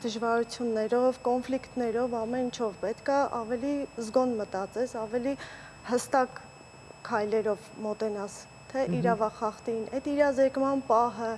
S7: դժվարություններով, կոնֆլիկտներով, ամեն ինչով պետք է ավելի զգոն մտածես, ավելի հստակ քայլերով մոտենաս, թե իրավախախտին, այդ իրազեկման պահը,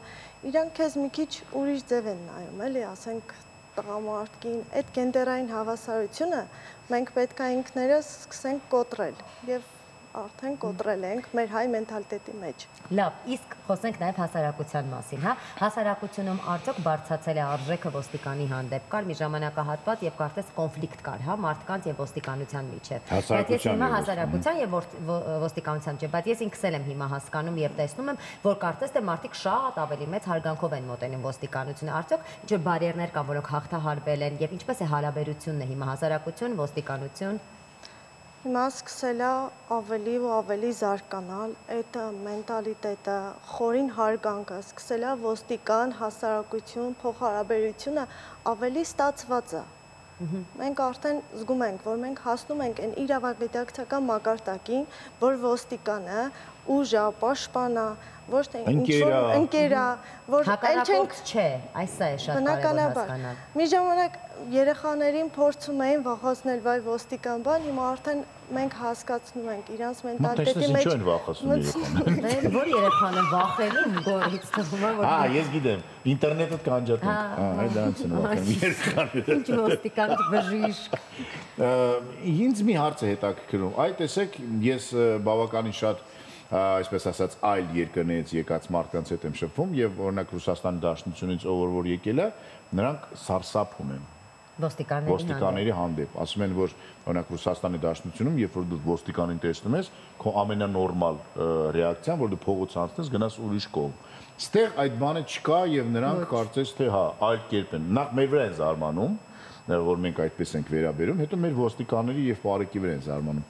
S7: իրանք քեզ մի քիչ ուրիշ ձև են նայում, էլի, ասենք տղամարդկին, այդ գենդերային հավասարությունը մենք պետք է ինքներս սկսենք կոտրել եւ արդեն կոտրել ենք մեր հայ մենտալիտետի մեջ։
S2: Լավ, իսկ խոսենք նաև հասարակության մասին, հա։ Հասարակությունում արդյոք բարձրացել է արժեքը ոստիկանի հանդեպ, կար մի ժամանակահատված եւ կարծես կոնֆլիկտ կար, հա, մարդկանց եւ ոստիկանության միջեւ։ Բայց ես հիմա հասարակության եւ ոստիկանության միջեւ, բայց ես ինքս եմ հիմա հասկանում եւ տեսնում եմ, որ կարծես թե մարդիկ շատ ավելի մեծ հարգանքով են մոտենում ոստիկանությունը։ Արդյոք ինչ որ բարիերներ կան, որոնք հաղթահարվել են եւ ինչպես է հարաբերությունն է հիմա հասարակություն, ոստիկանություն։
S7: Հիմա սկսել է ավելի ու ավելի զարգանալ այդ մենտալիտետը, խորին հարգանքը, սկսել է ոստիկան, հասարակություն, փոխհարաբերությունը ավելի ստացված է։ Մենք արդեն զգում ենք, որ մենք հասնում ենք այն իրավագիտակցական մակարդակին, որ ոստիկանը ուժ է, պաշտպան է, ոչ թե ինչ-որ ընկեր է, որ
S2: հակառակորդ չէ, այս է շատ կարևոր հասկանալ։
S7: Մի ժամանակ երեխաներին փորձում էին վախեցնել վայ ոստիկան բան, հիմա արդեն մենք հասկացնում ենք իրանց մենտալիտետի մեջ։
S1: Ինչու են վախեցնում երեխաները։
S2: Որ երեխան է վախենում գորից թվում է, որ
S1: ես գիտեմ, ինտերնետը կանջատենք։ Այդ դրանցն վախենում երեխաները։
S2: Ինչ ոստիկան բժիշկ։
S1: Ինձ մի հարց է հետաքրքրում։ Այ տեսեք, ես բավականին շատ այսպես ասած այլ երկրներից եկած մարդկանց հետ եմ շփվում եւ օրինակ Ռուսաստանի Դաշնությունից ով որ եկել է, նրանք սարսափում են։ ոստիկանների հանդեպ։ Ասում են, որ օրինակ Ռուսաստանի Դաշնությունում, երբ որ դու ոստիկանին տեսնում ես, քո ամենանորմալ ռեակցիան, որ դու փողոց անցնես, գնաս ուրիշ կողմ։ Ստեղ այդ բանը չկա եւ նրանք կարծես թե հա այլ կերպ են։ Նախ մեր վրա են զարմանում, որ մենք այդպես ենք վերաբերում, հետո մեր ոստիկանների եւ բարեկի վրա են զարմանում։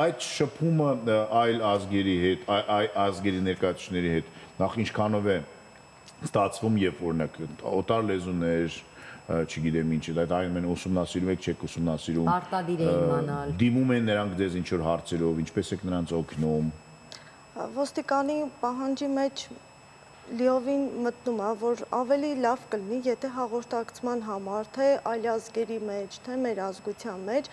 S1: Այդ շփումը այլ ազգերի հետ, ազգերի ներկայացուցիչների հետ նախ ինչքանով է ստացվում, երբ օրինակ օտար լեզուներ, չգիտեմ ինչ, այդ այն ուսումնասիրում եք, չեք ուսումնասիրում։
S2: Պարտադիր է իմանալ։
S1: Դիմում են նրանք ձեզ ինչ որ հարցերով, ինչպես եք նրանց օգնում։
S7: Ոստիկանի պահանջի մեջ լիովին մտնում է, որ ավելի լավ կլինի, եթե հաղորդակցման համար, թե այլ ազգերի մեջ, թե մեր ազգության մեջ,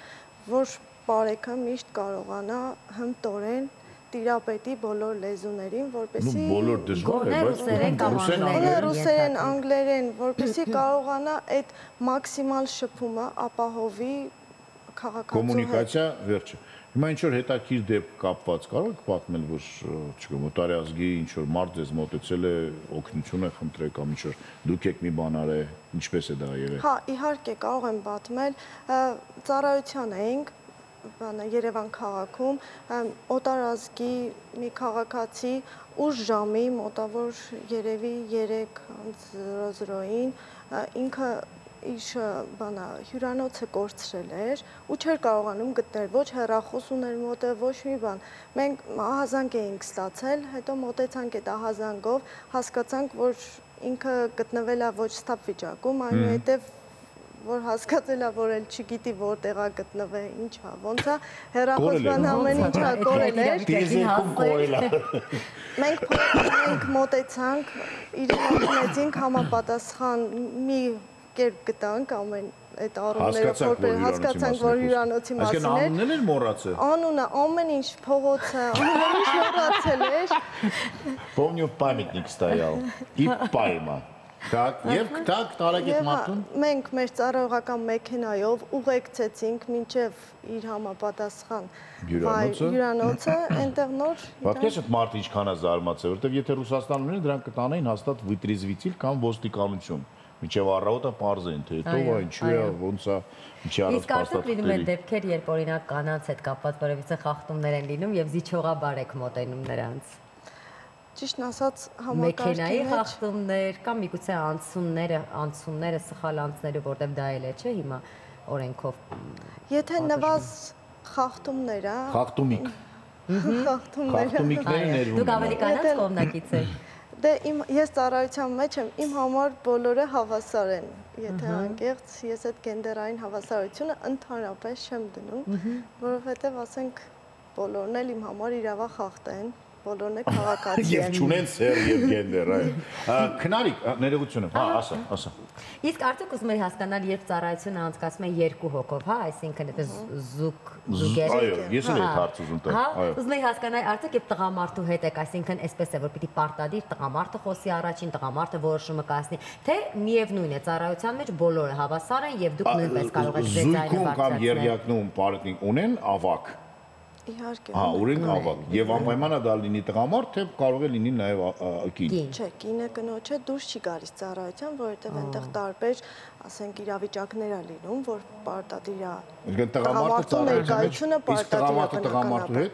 S7: որ բարեկը միշտ կարողանա հմտորեն տիրապետի բոլոր լեզուներին, որպեսզի
S1: բոլոր դժվար է, բայց
S7: ռուսերեն, անգլերեն, որպեսզի կարողանա այդ մաքսիմալ շփումը ապահովի քաղաքացու հետ։
S1: Կոմունիկացիա վերջը։ Հիմա ինչ որ հետաքրքիր դեպք կապված կարող եք պատմել, որ չգիտեմ, օտարի ազգի ինչ որ մարդ ձեզ մոտեցել է, օգնություն է խնդրել կամ ինչ որ դուք եք մի բան արել, ինչպես է դա եղել։
S7: Հա, իհարկե կարող եմ պատմել, ծառայության էինք Երևան քաղաքում, օտար ազգի մի քաղաքացի ուշ ժամի մոտավոր երևի 3:00-ին ինքը իր հյուրանոցը կորցրել էր ու չէր կարողանում գտնել ոչ հեռախոս ուներ մոտը, ոչ մի բան։ Մենք ահազանգ էինք ստացել, հետո մոտեցանք այդ ահազանգով, հասկացանք, որ ինքը գտնվել է ոչ ստապ վիճակում, այնուհետև որ հասկացել է, որ էլ չգիտի որտեղ է գտնվել, ինչ է, ոնց է, հեռախոսման ամեն ինչ է կորել էր։
S1: Դիզելքում կորել է։
S7: Մենք մոտեցանք, իրեն օգնեցինք, համապատասխան մի կերպ գտանք ամեն այդ առումներով, որպես հասկացանք, որ հյուրանոցի մասին էր։
S1: Այսինքն անունն էր մոռացել։
S7: Անունը, ամեն ինչ, փողոցը, ամեն ինչ մոռացել էր։
S1: Помню, памятник стоял и пайма. Так, եւ так տարեք այդ մարդուն։
S7: Մենք մեր ծառայողական մեքենայով ուղեկցեցինք մինչև իր համապատասխան հյուրանոցը, այնտեղ նոր։
S1: Պատկերացրեք այդ մարդը ինչքան է զարմացել, որովհետեւ եթե Ռուսաստանում լիներ, դրանք կտանեին հաստատ վիտրիզվիցիլ կամ ոստիկանություն։ Միջև առավոտը պարզ են, թե հետո ինչու է, ոնց է, ինչի առանց
S2: Իսկ արդյոք լինում են դեպքեր, երբ օրինակ կանանց հետ կապված որևիցե խախտումներ են լինում եւ զիջողաբար եք մոտենում նրանց։
S7: Ճիշտն ասած, համակարգի
S2: մեքենայի խախտումներ կամ միգուցե անցումները սխալ անցները, որտեղ դա էլ է, չէ, հիմա օրենքով։
S7: Եթե նվազ խախտումները,
S1: խախտումիկ։ Խախտումիկները ներվում են։
S2: Դուք ավելի կանանց կողմնակից եք։
S7: Դե ես ծառայության մեջ եմ, իմ համար բոլորը հավասար են, եթե անկեղծ ես այդ գենդերային հավասարությունը ընդհանրապես չեմ դնում, որովհետև ասենք բոլորն էլ իմ համար իրավա խախտեն, բոլորն է քաղաքացի են։
S1: Եվ չունեն սեր եւ գենդեր, այո։ Քնարիկ, ներողությունը, հա, ասա։
S2: Իսկ արդյոք ուզում եք հասկանալ, երբ ծառայությունը անցկացում է երկու հոգով, հա, այսինքն այդպես զուգեր։
S1: Այո, ես էլ այդ հարցը ուզում տալ, այո։
S2: Ուզում եք հասկանալ, արդյոք երբ տղամարդու հետ եք, այսինքն այսպես է, որ պիտի պարտադիր տղամարդը խոսի առաջին, տղամարդը որոշումը կայացնի, թե միևնույն է ծառայության մեջ բոլորը հավասար են եւ դուք նույնպես կարող եք ձեր ձայնը
S1: զույգում կամ
S2: բարձրացնել։
S1: երյակնում պարտնիկ ունեն ավակ։
S7: Իհարկե։
S1: Հա, ունեն ավակ։ Եվ անպայման է դա լինի տղամարդ, թե կարող է լինի նաեւ կին։
S7: Չէ, կինը կնոջը դուրս չի գալիս ծառայության, որովհետև այնտեղ տարբեր, ասենք, իրավիճակներ է լինում, որ պարտադիր է։
S1: Իսկ տղամարդը
S7: ներկայությունը պարտադիր է
S1: տղամարդու հետ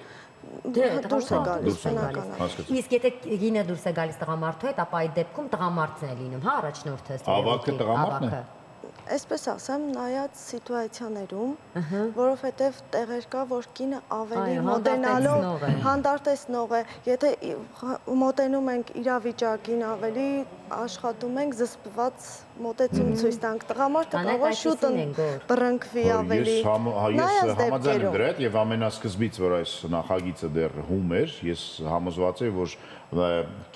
S7: դուրս է գալիս բնականաբար։
S2: Իսկ եթե գինը դուրս է գալիս տղամարդու հետ, ապա այդ դեպքում տղամարդն է լինում, հա, առաջնորդը։
S1: Ավակը տղամարդն է։
S7: Այսպես ասեմ, նայած սիտուացիաներում, որովհետև տեղեր կա, որ կինը ավելի մոտենալով հանդարտեցնող է, եթե մոտենում ենք իրավիճակին, ավելի աշխատում ենք զսպված մոտեցում ցույց տանք, տղամարդը կարող է շուտ բռնկվի ավելի։
S1: Ես համաձայն եմ դրա հետ եւ ամենասկզբից, որ այս նախագիծը դեռ հում էր, ես համոզված եմ, որ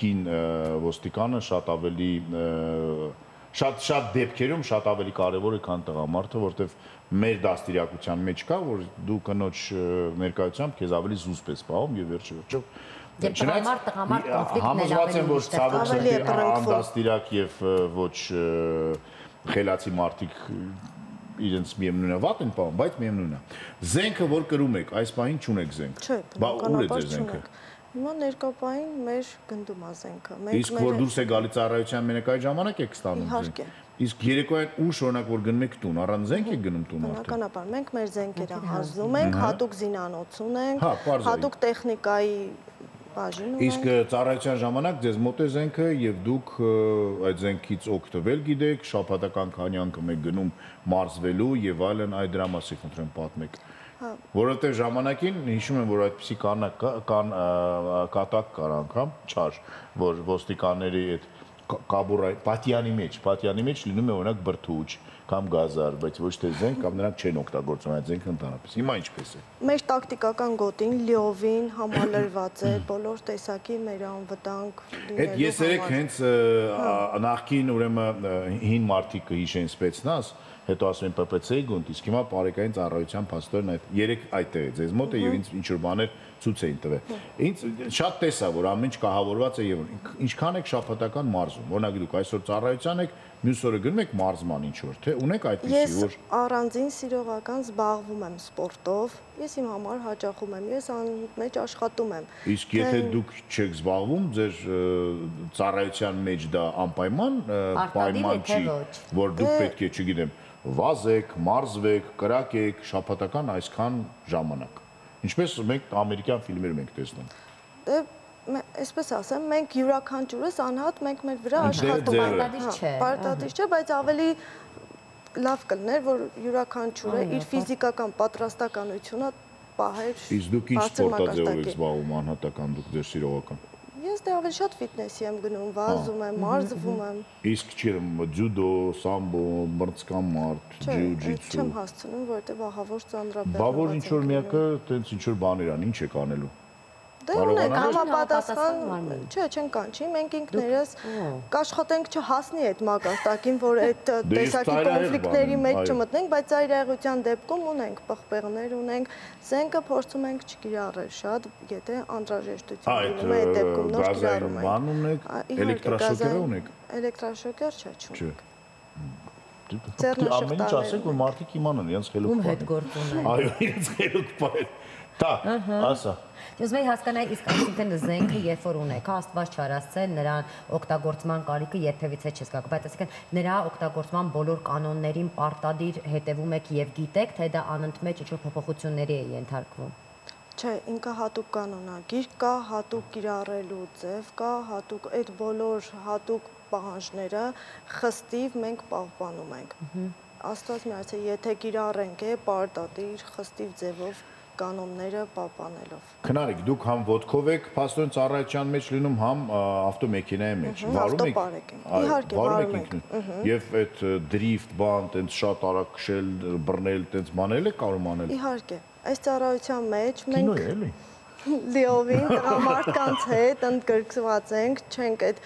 S1: կին ոստիկանը շատ ավելի շատ դեպքերում շատ ավելի կարևոր է, քան տղամարդը, որտեվ մեր դաստիարակության մեջ կա, որ դու կնոջ ներկայությամբ քեզ ավելի զուսպ ես պահում եւ վերջը
S2: տղամարդ կոնֆլիկտն էլ
S1: համոզված եմ, որ ցավոք սրտի անդաստիրակ եւ ոչ խելացի մարդիկ իրենց միևնույն է վատ են պահում, բայց միևնույն է։ Զենքը որ կրում եք, այս պահին չունեք զենք։
S7: Չէ,
S1: բա ուր է ձեր զենքը։
S7: Հիմա ներկապային մեր գնդում է զենքը։
S1: Իսկ որ դուրս է գալիս ծառայության մենակ այդ ժամանակ եք ստանում
S7: Իհարկե։
S1: Իսկ երեկոյան ուշ օրինակ որ գնում եք տուն, առանց զենք եք գնում տուն արդեն։
S7: Բնականաբար մենք մեր զենքերը հազում ենք, հատուկ զինանոց ունենք,
S1: Հա, պարզ է։
S7: հատուկ տեխնիկայի բաժին ունենք։
S1: Իսկ ծառայության ժամանակ ձեզ մոտ է զենքը եւ դուք այդ զենքից օգտվել գիտեք, շաբաթական քանի անգամ եք գնում մարզվելու եւ այլն, այդ դրա մասին խնդրեմ պատմեք։ Որովհետեւ ժամանակին հիշում եմ, որ այդպիսի կատակ կար անգամ, չար, որ ոստիկանների այդ պատյանի մեջ լինում է օրինակ բրդուճ կամ գազար, բայց ոչ թե զենք կամ նրանք չեն օգտագործում այդ զենքը ընդհանրապես։ Հիմա ինչպես է։
S7: Մեր տակտիկական գոտին լիովին համալրված է բոլոր տեսակի մեր անվտանգ լինելու
S1: Այդ ես երեք հենց նախքին ուրեմն հին մարդիկ կհիշեն սպեցնազ, հետո ասում են ՊՊՑ-ի գունտ, իսկ հիմա բարեկային ծառայության փաստորեն այդ երեք այդտեղ է ձեզ մոտ է եւ ինչ որ բաներ ցույց էին տվել։ Ինձ շատ տեսա որ ամեն ինչ կահավորված է եւ ինչքան եք շաբաթական մարզում։ Օրինակ դուք այսօր ծառայության եք, մյուս օրը գնում եք մարզման ինչ որ, թե ունեք այդպիսի որ
S7: Ես առանձին սիրողական զբաղվում եմ սպորտով, ես իմ համար հաճախում եմ, ես անմեջ աշխատում եմ։
S1: Իսկ եթե դուք չեք զբաղվում, ձեր ծառայության մեջ դա անպայման պայման չի, որ դուք պետք է, չգիտեմ, վազեք, մարզվեք, կրակեք, շաբաթական այսքան ժամանակ։ Ինչպես մենք ամերիկյան ֆիլմերում ենք տեսնում։
S7: Դե այսպես ասեմ, մենք յուրաքանչյուրս անհատ մենք մեր վրա աշխատում ենք։ Պարտադիր չէ, բայց ավելի լավ կլներ, որ յուրաքանչյուրը իր ֆիզիկական պատրաստականությունը պահեր։
S1: Իսկ դուք ինչ սպորտաձևով եք զբաղվում անհատական դուք ձեր սիրողական։
S7: Ես դե ավելի շատ ֆիթնեսի եմ գնում, վազում եմ, մարզվում եմ։
S1: Իսկ ջյուդո, սամբո, մրցկամարտ, ջիու-ջիցու։
S7: Չեմ հասցնում, որովհետև ահավոր ծանրաբեռնված եմ։
S1: Բա որ ինչ որ միակը, տենց ինչ որ բաներ ան, ինչ եք անելու։
S7: Դե ունենք համապատասխան, չէ, չեն կանչի, մենք ինքներս կաշխատենք չհասնի այդ մակարդակին, որ այդ տեսակի կոնֆլիկտների մեջ չմտնենք, բայց ծայրահեղության դեպքում ունենք պղպեղներ, ունենք, զենքը փորձում ենք չկիրառել շատ, եթե անհրաժեշտություն լինում է այդ դեպքում նոր կիրառում ենք։
S1: Բան ունեք, էլեկտրաշոկեր ունեք։
S7: Էլեկտրաշոկեր չէ, չունենք։
S1: Ամեն ինչ ասեք, որ մարդիկ իմանան իրենց խելոք
S2: Ում հետ գործ ունեն։
S1: Այո, իրենց խելոք բան։ Դա, ասա։
S2: Ես մեկ հասկանայի, իսկ այսինքն զենքը երբ որ ունեք, Աստված չարասցեն, նրան օգտագործման կարիքը երբևիցե չես գա, բայց այսինքն նրա օգտագործման բոլոր կանոններին պարտադիր հետևում եք եւ գիտեք, թե դա անընդմեջ ինչ-որ փոփոխությունների է ենթարկվում։
S7: Չէ, ինքը հատուկ կանոնագիր կա, հատուկ կիրառելու ձև կա, հատուկ այդ բոլոր հատուկ պահանջները խստիվ մենք պահպանում ենք։ Աստված միացե, եթե կիրառենք է պարտադիր խստիվ ձևով կանոնները պահպանելով։
S1: Քնարիք, դուք համ ոտքով եք փաստորեն ծառայության մեջ լինում, համ ավտոմեքենայի մեջ։ Վարում եք ինքնին։ Եվ այդ դրիֆտ բան, տենց շատ արագ քշել, բռնել, տենց բանել եք կարող անել։
S7: Իհարկե, այս ծառայության մեջ
S1: Կինո
S7: մենք
S1: է, էլի։
S7: լիովին տղամարդկանց հետ ընդգրկված ենք, չենք այդ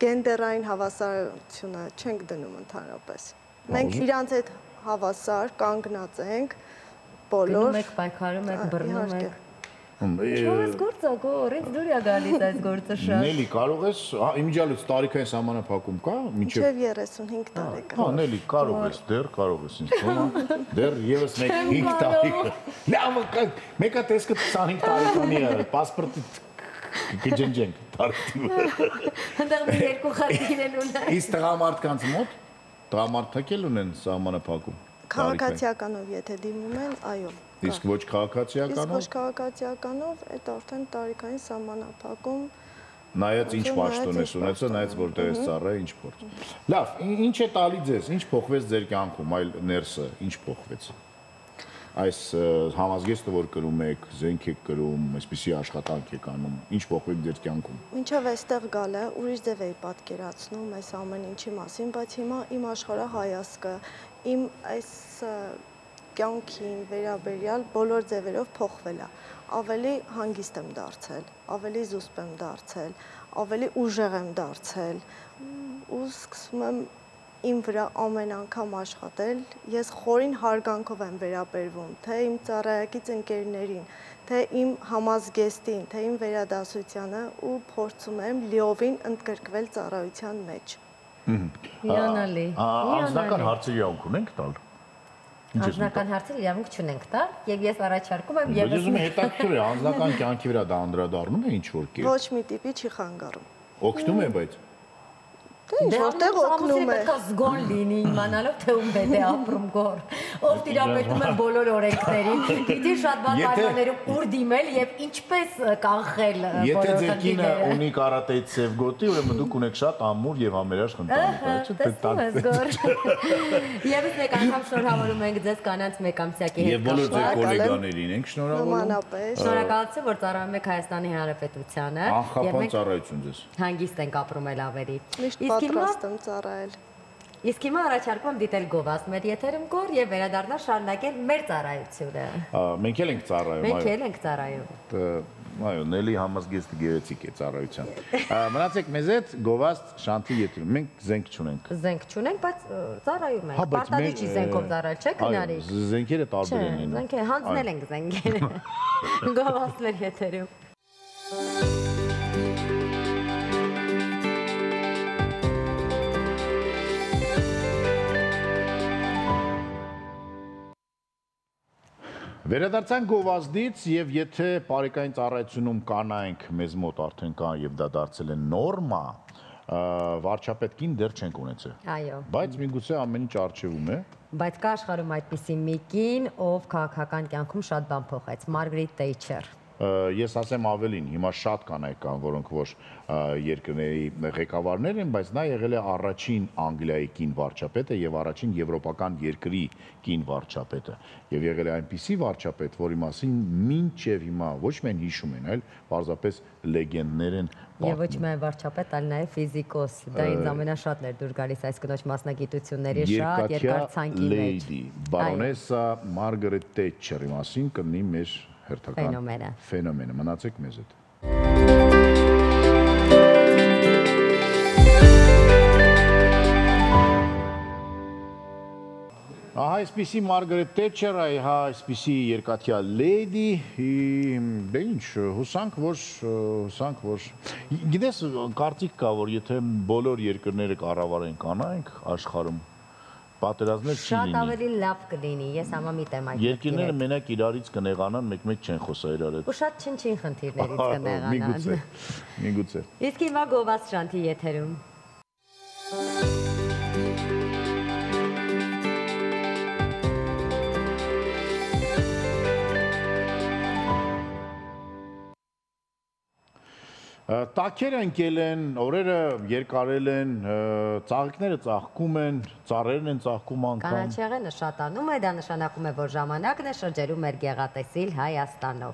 S7: գենդերային հավասարությունը չենք դնում ընդհանրապես։ Մենք իրանց հետ հավասար կանգնած ենք բոլոր։
S2: Գնում եք, պայքարում եք, բռնում եք։ Չորս գործ ագոր, ինձ դուր է գալիս այս գործը շատ։
S1: Նելի, կարող ես, իմիջիալից տարիքային սահմանափակում կա,
S7: մինչև 35 տարեկան։
S1: Հա, Նելի, կարող ես, դեռ կարող ես ինձ թվում, դեռ եւս 5 տարեկան։ Լավ, մեկը տեսքը 25 տարեկանի է, паспорտի կջնջենք տարիքը։
S2: Հնդեղ մի երկու խնդիրներ ունեն։
S1: Իսկ տղամարդկանց մոտ տղամարդիկ էլ ունեն սահմանափակում։
S7: Քաղաքացիականով եթե դիմում են, այո։
S1: Իսկ ոչ քաղաքացիականով։
S7: Իսկ ոչ քաղաքացիականով այդ արդեն տարիքային սահմանափակում
S1: նայած ինչ պաշտոն ես ունեցել, նայած որտեղ ես ծառայել, ինչ փորձ։ Լավ, ինչ է տալի ձեզ, ինչ փոխվեց ձեր կյանքում, այլ ներսը, ինչ փոխվեց։ Այս համազգեստը որ կրում եք, զենք եք կրում, այսպիսի աշխատանք եք անում, ինչ փոխվեց ձեր կյանքում։
S7: Մինչև այստեղ գալը ուրիշ ձև էի պատկերացնում այս ամեն ինչի մասին, բայց հիմա իմ աշխարհահայացքը, իմ այս կյանքին վերաբերյալ բոլոր ձևերով փոխվել է։ Ավելի հանգիստ եմ դարձել, ավելի զուսպ եմ դարձել, ավելի ուժեղ եմ դարձել ու սկսում եմ իմ վրա ամեն անգամ աշխատել, ես խորին հարգանքով եմ վերաբերվում, թե իմ ծառայակից ընկերներին, թե իմ համազգեստին, թե իմ վերադասությանը ու փորձում եմ լիովին ընդգրկվել ծառայության մեջ։
S2: Հիանալի։
S1: Անձնական հարցերի ունենք տալ։
S2: Անձնական հարցեր իրավունք չունենք տա, եւ ես առաջարկում եմ
S1: Բայց ուզում եմ հետաքրքիր է, անձնական կյանքի վրա դա անդրադառնում է ինչ-որ կերպ։
S7: Ոչ մի տիպի չի խանգարում։
S1: Օգնում է, բայց
S7: Ինչ որտեղ օգնում է։
S2: Պետք է զգոն լինի իմանալով թե ում հետ է ապրում գոր։ Ով տիրապետում է բոլոր օրենքներին, գիտի շատ բան պայմաններում ուր դիմել եւ ինչպես կանխել
S1: եթե ձեր կինը ունի կարատեի ծև գոտի, ուրեմն դուք ունեք շատ ամուր եւ համերաշխ ընտանիք,
S2: Եվս մեկ անգամ շնորհավորում ենք ձեզ կանանց մեկամսյակի հետ։
S1: Եվ բոլոր ձեր գոլեգաներին ենք շնորհավորում։
S7: Նմանապես։
S2: Շնորհակալություն, որ ծառայում եք Հայաստանի Հանրապետությանը
S1: Անխափան ծառայություն ձեզ։
S2: հանգիստ ենք ապրում էլ ավելի։
S7: Միշտ պատրաստ եմ ծառայել։
S2: Իսկ հիմա առաջարկում եմ դիտել Գովազդ մեր եթերում գոր եւ վերադառնալ շարունակել մեր ծառայությունը։
S1: Մենք էլ ենք ծառայում,
S2: Մենք էլ ենք ծառայում։
S1: Այո, Նելի համազգեստը գեղեցիկ է ծառայության։ Մնացեք մեզ հետ Գովազդ Շանթի եթերում։ Մենք զենք չունենք։
S2: Զենք չունենք, բայց ծառայում ենք։ Պարտադիչի զենքով ծառայել չէ գնարիք։
S1: Զենքերը տարբեր են լինում։
S2: Զենքերը հանձնել ենք զենքերը։ Գովազդ մեր եթերում։
S1: Վերադարձանք Գովազդից եւ եթե բարեկային ծառայությունում կանայք մեզ մոտ արդեն կան եւ դա դարձել է նորմա, վարչապետ կին դեռ չենք ունեցել։
S2: Այո։
S1: Բայց միգուցե ամեն ինչ արժևում է։
S2: Բայց կա աշխարհում այդպիսի մի կին, ով քաղաքական կյանքում շատ բան փոխեց, Մարգարետ Թեյչեր։
S1: Ես ասեմ ավելին, հիմա շատ կանայք կան, որոնք ոչ երկրների ղեկավարներ են, բայց նա եղել է առաջին Անգլիայի կին վարչապետը եւ առաջին եվրոպական երկրի կին վարչապետը եւ եղել է այնպիսի վարչապետ, որի մասին մինչեւ հիմա ոչ միայն հիշում են, այլ պարզապես լեգենդներ են
S2: Եվ ոչ միայն վարչապետ, այլ նաև ֆիզիկոս։ Դա ինձ ամենաշատն էր դուր գալիս այս կնոջ մասնագիտությունների շատ երկար ցանկի մեջ։
S1: Բարոնեսա Մարգարետ Թեյչերի մասին կնի մեր հերթական ֆենոմենը։ Մնացեք մեզ հետ։ Ահա այսպիսի Մարգարետ Թեյչեր, ահա այսպիսի երկաթյա լեյդի, դե ինչ, հուսանք, որ, գիտես, կարծիք կա, որ եթե բոլոր երկրները կառավարեն կանայք աշխարհում, պատերազմներ չի լինի։
S2: Շատ ավելի լավ կլինի, ես համամիտ եմ այդ։
S1: Երկիրները մենակ իրարից կնեղանան, մեկ-մեկ չեն խոսա իրար հետ։
S2: Ու շատ չնչին խնդիրներից կնեղանան։
S1: Միգուցե։
S2: Իսկ հիմա Գովազդ Շանթի եթերում։
S1: Տաքերը ընկել են, օրերը երկարել են, ծաղիկները ծաղկում են, ծառերն են ծաղկում անգամ։
S2: Կանաչեղենը շատանում է, դա նշանակում է, որ ժամանակն է շրջելու մեր գեղատեսիլ Հայաստանով։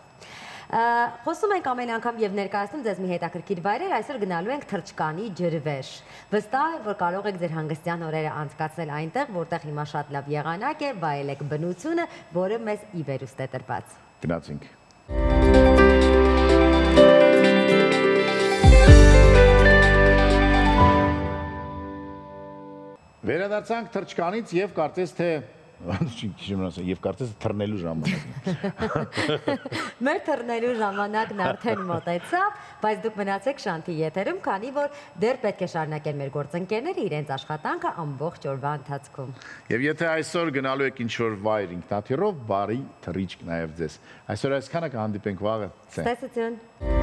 S2: Խոսում ենք ամեն անգամ եւ ներկայացնում ձեզ մի հետաքրքիր վայրեր, այսօր գնալու ենք թրջկանի ջրվեժ։ Վստահ եմ, որ կարող եք ձեր հանգստյան օրերը անցկացնել այնտեղ, որտեղ հիմա շատ լավ եղանակ է, վայելեք բնությունը, որը մեզ ի վերուստ է տրված։
S1: Գնացինք։ Վերադարձանք թրջկանից եւ կարծես թե եւ կարծես թռնելու ժամանակն։
S2: Մեր թռնելու ժամանակն արդեն մոտեցավ, բայց դուք մնացեք Շանթի եթերում, քանի որ դեռ պետք է շարունակեն մեր գործընկերները իրենց աշխատանքը ամբողջ օրվա ընթացքում։
S1: Եվ եթե այսօր գնալու եք ինչ-որ վայր ինքնաթիռով, բարի թռիչք նաեւ ձեզ։ Այսօր այսքանը կհանդիպենք վաղը։
S2: Ցտեսություն։